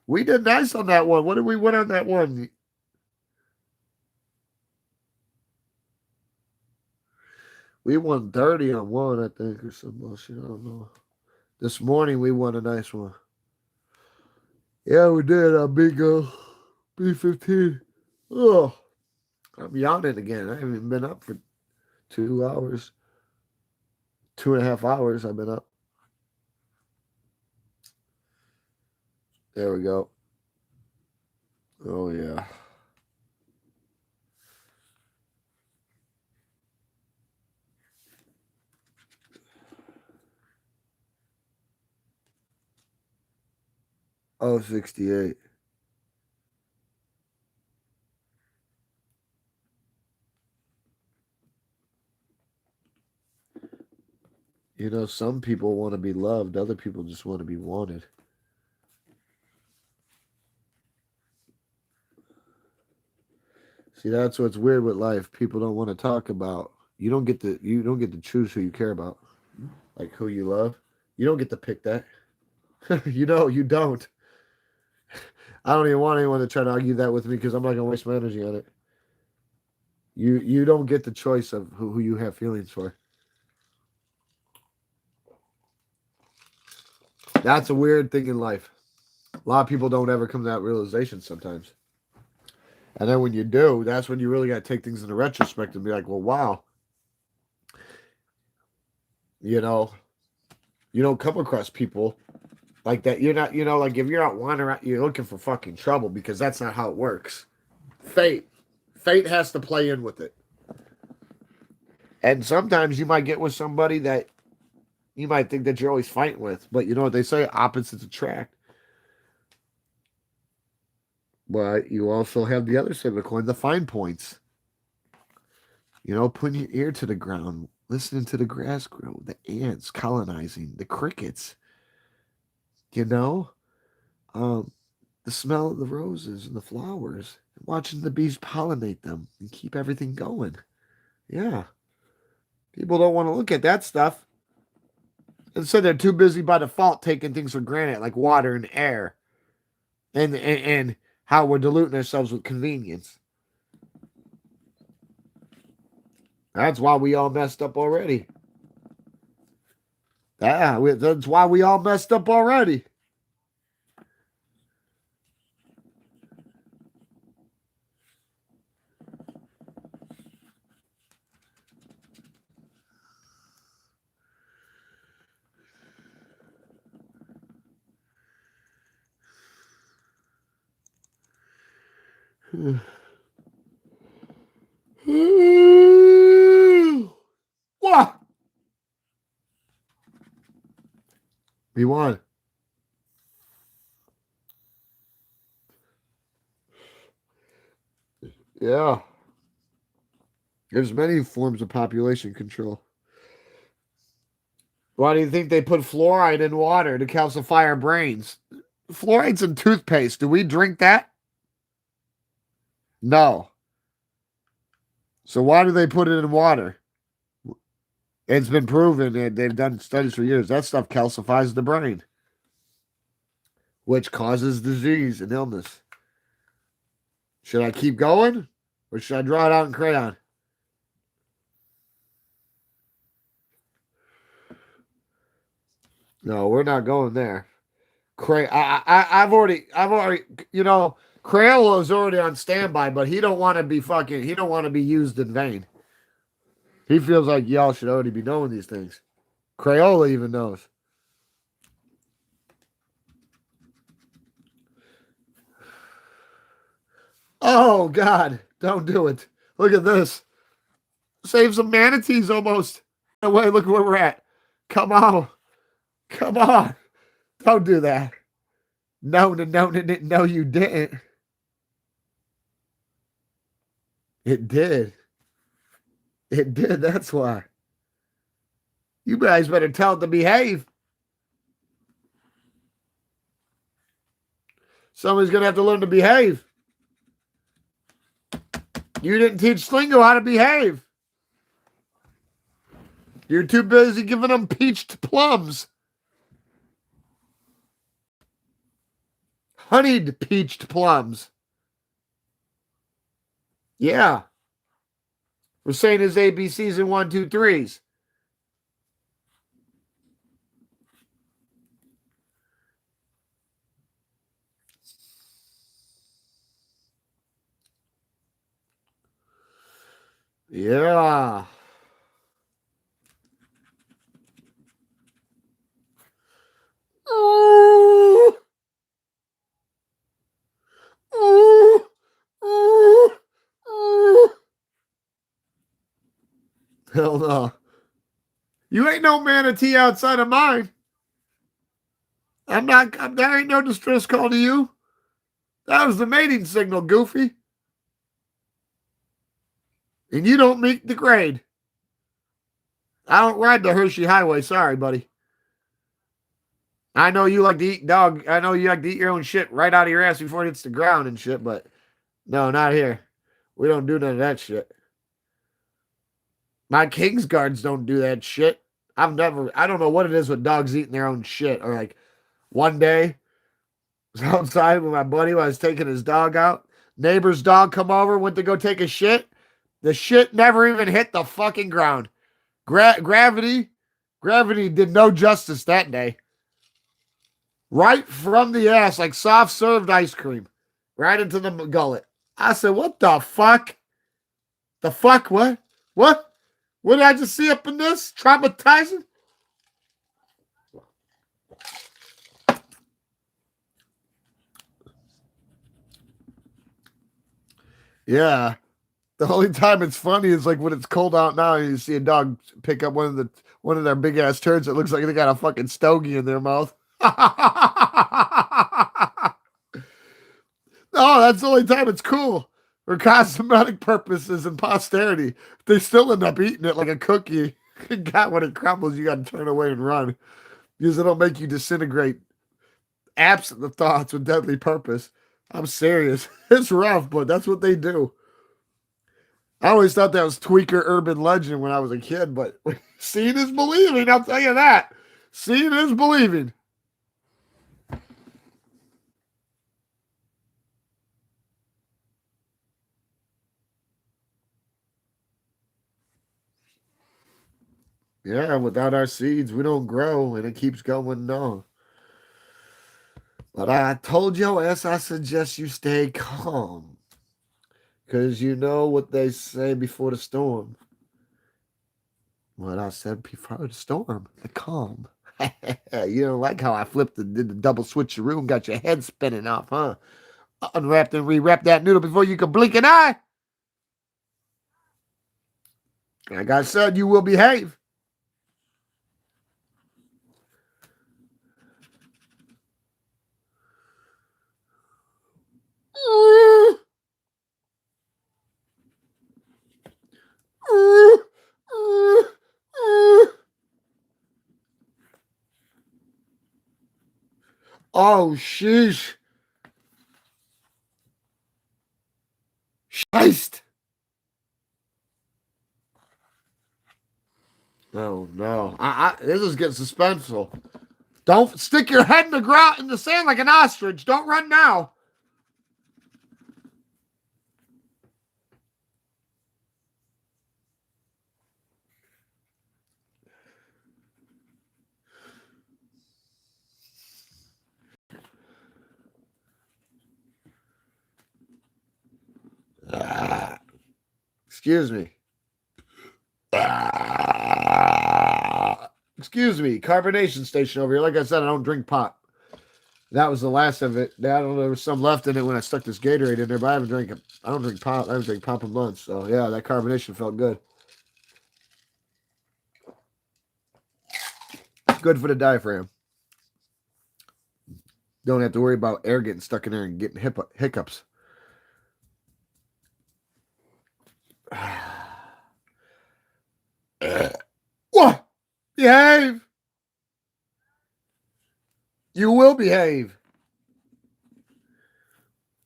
We did nice on that one. What did we win on that one? We won 30 on one, I think, or some bullshit. I don't know. This morning we won a nice one. Yeah, we did. Bingo. B15. Oh, I'm yawning again. I haven't been up for 2 hours. 2.5 hours I've been up. There we go. Oh, yeah. Oh, 68. Some people want to be loved. Other people just want to be wanted. See, that's what's weird with life. People don't want to talk about. You don't get to choose who you care about, like who you love. You don't get to pick that. You don't. I don't even want anyone to try to argue that with me, because I'm not gonna waste my energy on it. You don't get the choice of who you have feelings for. That's a weird thing in life. A lot of people don't ever come to that realization sometimes. And then when you do, that's when you really got to take things into retrospect and be like, well, wow. You don't come across people like that. You're not, like if you're out wandering, you're looking for fucking trouble, because that's not how it works. Fate has to play in with it. And sometimes you might get with somebody that you might think that you're always fighting with, but you know what they say? Opposites attract. But you also have the other side of the coin, the fine points. Putting your ear to the ground, listening to the grass grow, the ants colonizing, the crickets. The smell of the roses and the flowers, watching the bees pollinate them and keep everything going. Yeah. People don't want to look at that stuff. Instead, they're too busy by default taking things for granted, like water and air, and how we're diluting ourselves with convenience. That's why we all messed up already. Yeah, that's why we all messed up already. What? We won. Yeah. There's many forms of population control. Why do you think they put fluoride in water to calcify our brains? Fluoride's in toothpaste. Do we drink that? No. So why do they put it in water? It's been proven that they've done studies for years. That stuff calcifies the brain, which causes disease and illness. Should I keep going? Or should I draw it out in crayon? No, we're not going there. I've already, Crayola's already on standby, but he don't want to be used in vain. He feels like y'all should already be knowing these things. Crayola even knows. Oh, God. Don't do it. Look at this. Save some manatees almost. Wait, look where we're at. Come on. Come on. Don't do that. No, you didn't. It did. It did. That's why. You guys better tell it to behave. Somebody's going to have to learn to behave. You didn't teach Slingo how to behave. You're too busy giving them peached plums. Honeyed peached plums. Yeah. We're saying his ABCs and 1, 2, 3s. Yeah. Ooh. Ooh. Ooh. Ooh. Hell no. You ain't no manatee outside of mine. That ain't no distress call to you. That was the mating signal, Goofy. And you don't meet the grade. I don't ride the Hershey Highway. Sorry, buddy. I know you like to eat dog. I know you like to eat your own shit right out of your ass before it hits the ground and shit, but no, not here. We don't do none of that shit. My King's Guards don't do that shit. I don't know what it is with dogs eating their own shit. Or like one day, I was outside with my buddy while I was taking his dog out. Neighbor's dog come over, went to go take a shit. The shit never even hit the fucking ground. Gravity did no justice that day. Right from the ass, like soft served ice cream. Right into the gullet. I said, what the fuck? The fuck? What? What? What did I just see up in this? Traumatizing? Yeah. The only time it's funny is like when it's cold out now and you see a dog pick up one of their big ass turds. It looks like they got a fucking stogie in their mouth. No, that's the only time it's cool. For cosmetic purposes and posterity. They still end up eating it like a cookie. God, when it crumbles, you got to turn away and run. Because it'll make you disintegrate absent the thoughts with deadly purpose. I'm serious. It's rough, but that's what they do. I always thought that was tweaker urban legend when I was a kid, but seeing is believing, I'll tell you that. Seeing is believing. Yeah, without our seeds, we don't grow, and it keeps going on. But I told your ass I suggest you stay calm. Because you know what they say before the storm. What I said before the storm, the calm. You don't like how I did the double switcheroo and got your head spinning off, huh? Unwrapped and rewrapped that noodle before you could blink an eye. Like I said, you will behave. Oh, sheesh. Scheist. Oh, no. This is getting suspenseful. Don't stick your head in the ground in the sand like an ostrich. Don't run now. Excuse me. Excuse me. Carbonation station over here. Like I said, I don't drink pop. That was the last of it. I don't know. There was some left in it when I stuck this Gatorade in there, but I haven't drank it. I don't drink pop. I haven't drank pop in months. So yeah, that carbonation felt good. Good for the diaphragm. Don't have to worry about air getting stuck in there and getting hiccups. What? Behave. You will behave.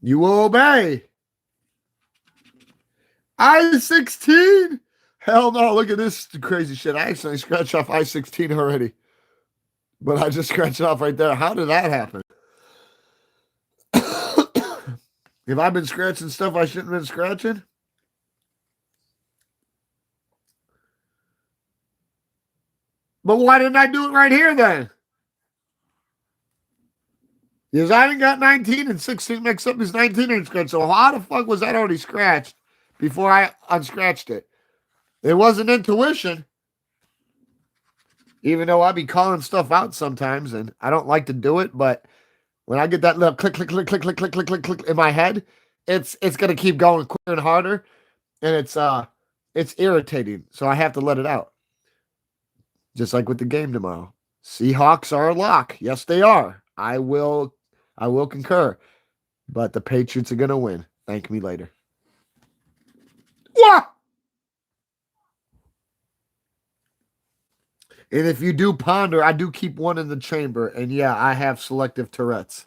You will obey. I-16? Hell no. Look at this crazy shit. I accidentally scratched off I-16 already. But I just scratched it off right there. How did that happen? Have I been scratching stuff I shouldn't have been scratching? But why didn't I do it right here then? Because I didn't got 19 and 16 mixed up as 19 and scratched. So how the fuck was that already scratched before I unscratched it? It wasn't intuition. Even though I be calling stuff out sometimes and I don't like to do it, but when I get that little click, click, click, click, click, click, click, click, click in my head, it's gonna keep going quicker and harder, and it's irritating. So I have to let it out. Just like with the game tomorrow. Seahawks are a lock. Yes, they are. I will concur. But the Patriots are gonna win. Thank me later. What? And if you do ponder, I do keep one in the chamber. And yeah, I have selective Tourette's.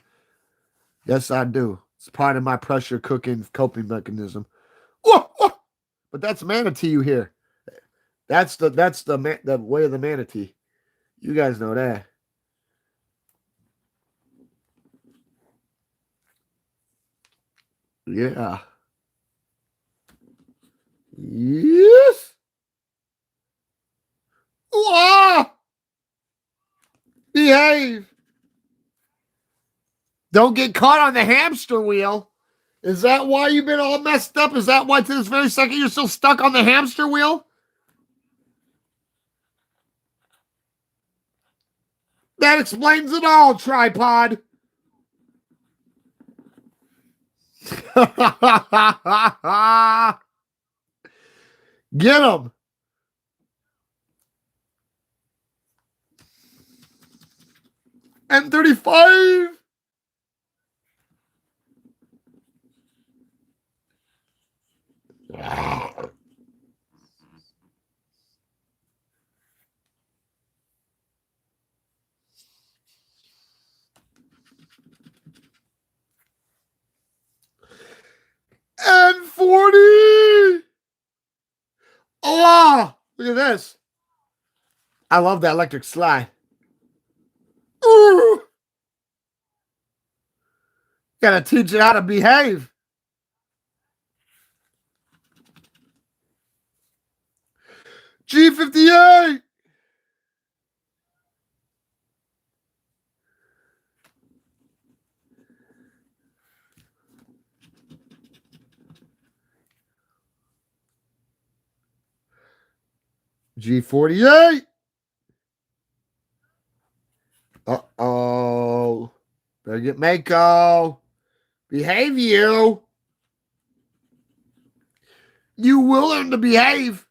Yes, I do. It's part of my pressure cooking coping mechanism. Whoa, whoa. But that's manatee you hear. That's the way of the manatee. You guys know that. Yeah. Yes. Whoa. Behave. Don't get caught on the hamster wheel. Is that why you've been all messed up? Is that why to this very second you're still stuck on the hamster wheel? That explains it all, tripod. Get him. N35. N40. Oh, look at this. I love that electric slide. Ooh. Gotta teach it how to behave. G58. G48. Uh-oh. Better get Mako. Behave, you. You will learn to behave.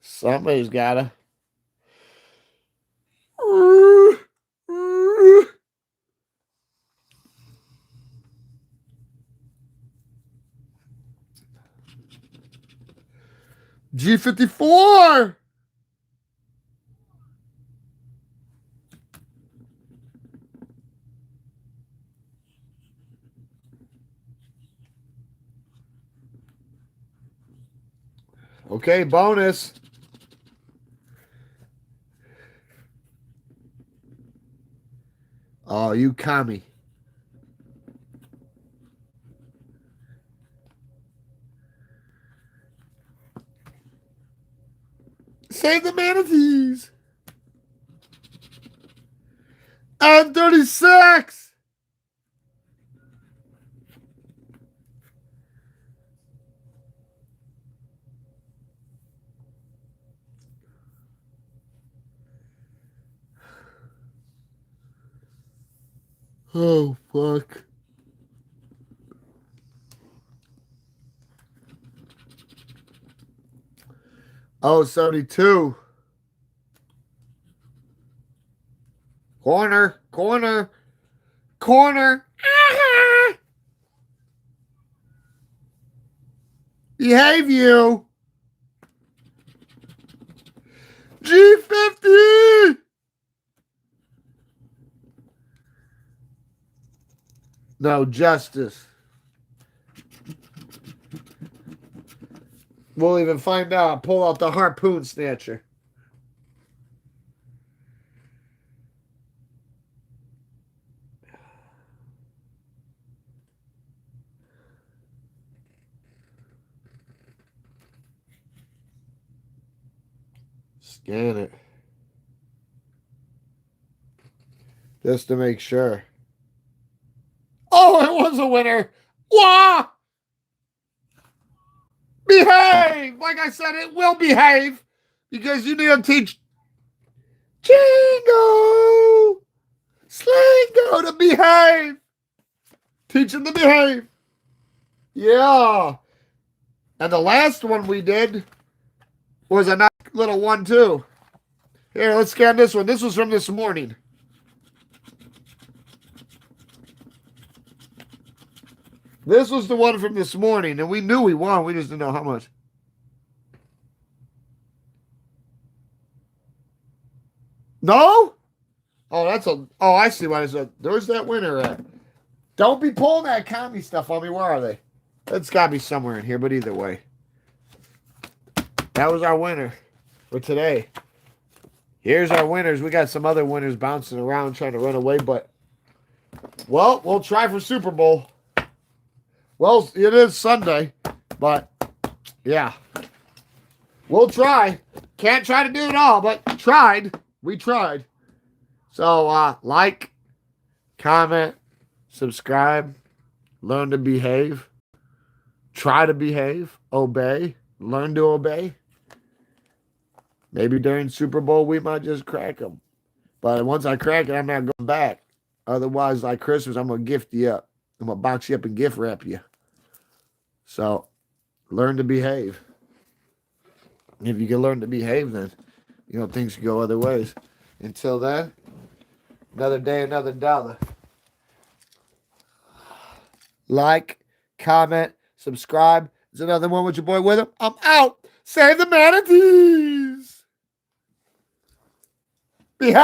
Somebody's gotta. G54. Okay, bonus. Oh, you commie. Save the manatees. And 36. Oh, fuck. Oh, 72. Corner, corner, corner. Ah! Behave, you. G50. No justice. We'll even find out. Pull out the harpoon snatcher. Scan it. Just to make sure. Oh, it was a winner. Wah! Behave! Like I said, it will behave. Because you need to teach Jingo! Slingo to behave. Teach him to behave. Yeah. And the last one we did was a nice little one, too. Here, let's scan this one. This was from this morning. This was the one from this morning, and we knew we won. We just didn't know how much. No? Oh, that's a... Oh, I see why I said. There's that winner at. Don't be pulling that commie stuff on me. Where are they? It's got to be somewhere in here, but either way. That was our winner for today. Here's our winners. We got some other winners bouncing around trying to run away, but... Well, we'll try for Super Bowl. Well, it is Sunday, but yeah. We'll try. Can't try to do it all, but tried. We tried. So, like, comment, subscribe, learn to behave, try to behave, obey, learn to obey. Maybe during Super Bowl, we might just crack them. But once I crack it, I'm not going back. Otherwise, like Christmas, I'm going to gift you up. I'm going to box you up and gift wrap you. So, learn to behave. If you can learn to behave, then, things can go other ways. Until then, another day, another dollar. Like, comment, subscribe. There's another one with your boy with him. I'm out. Save the manatees. Behave.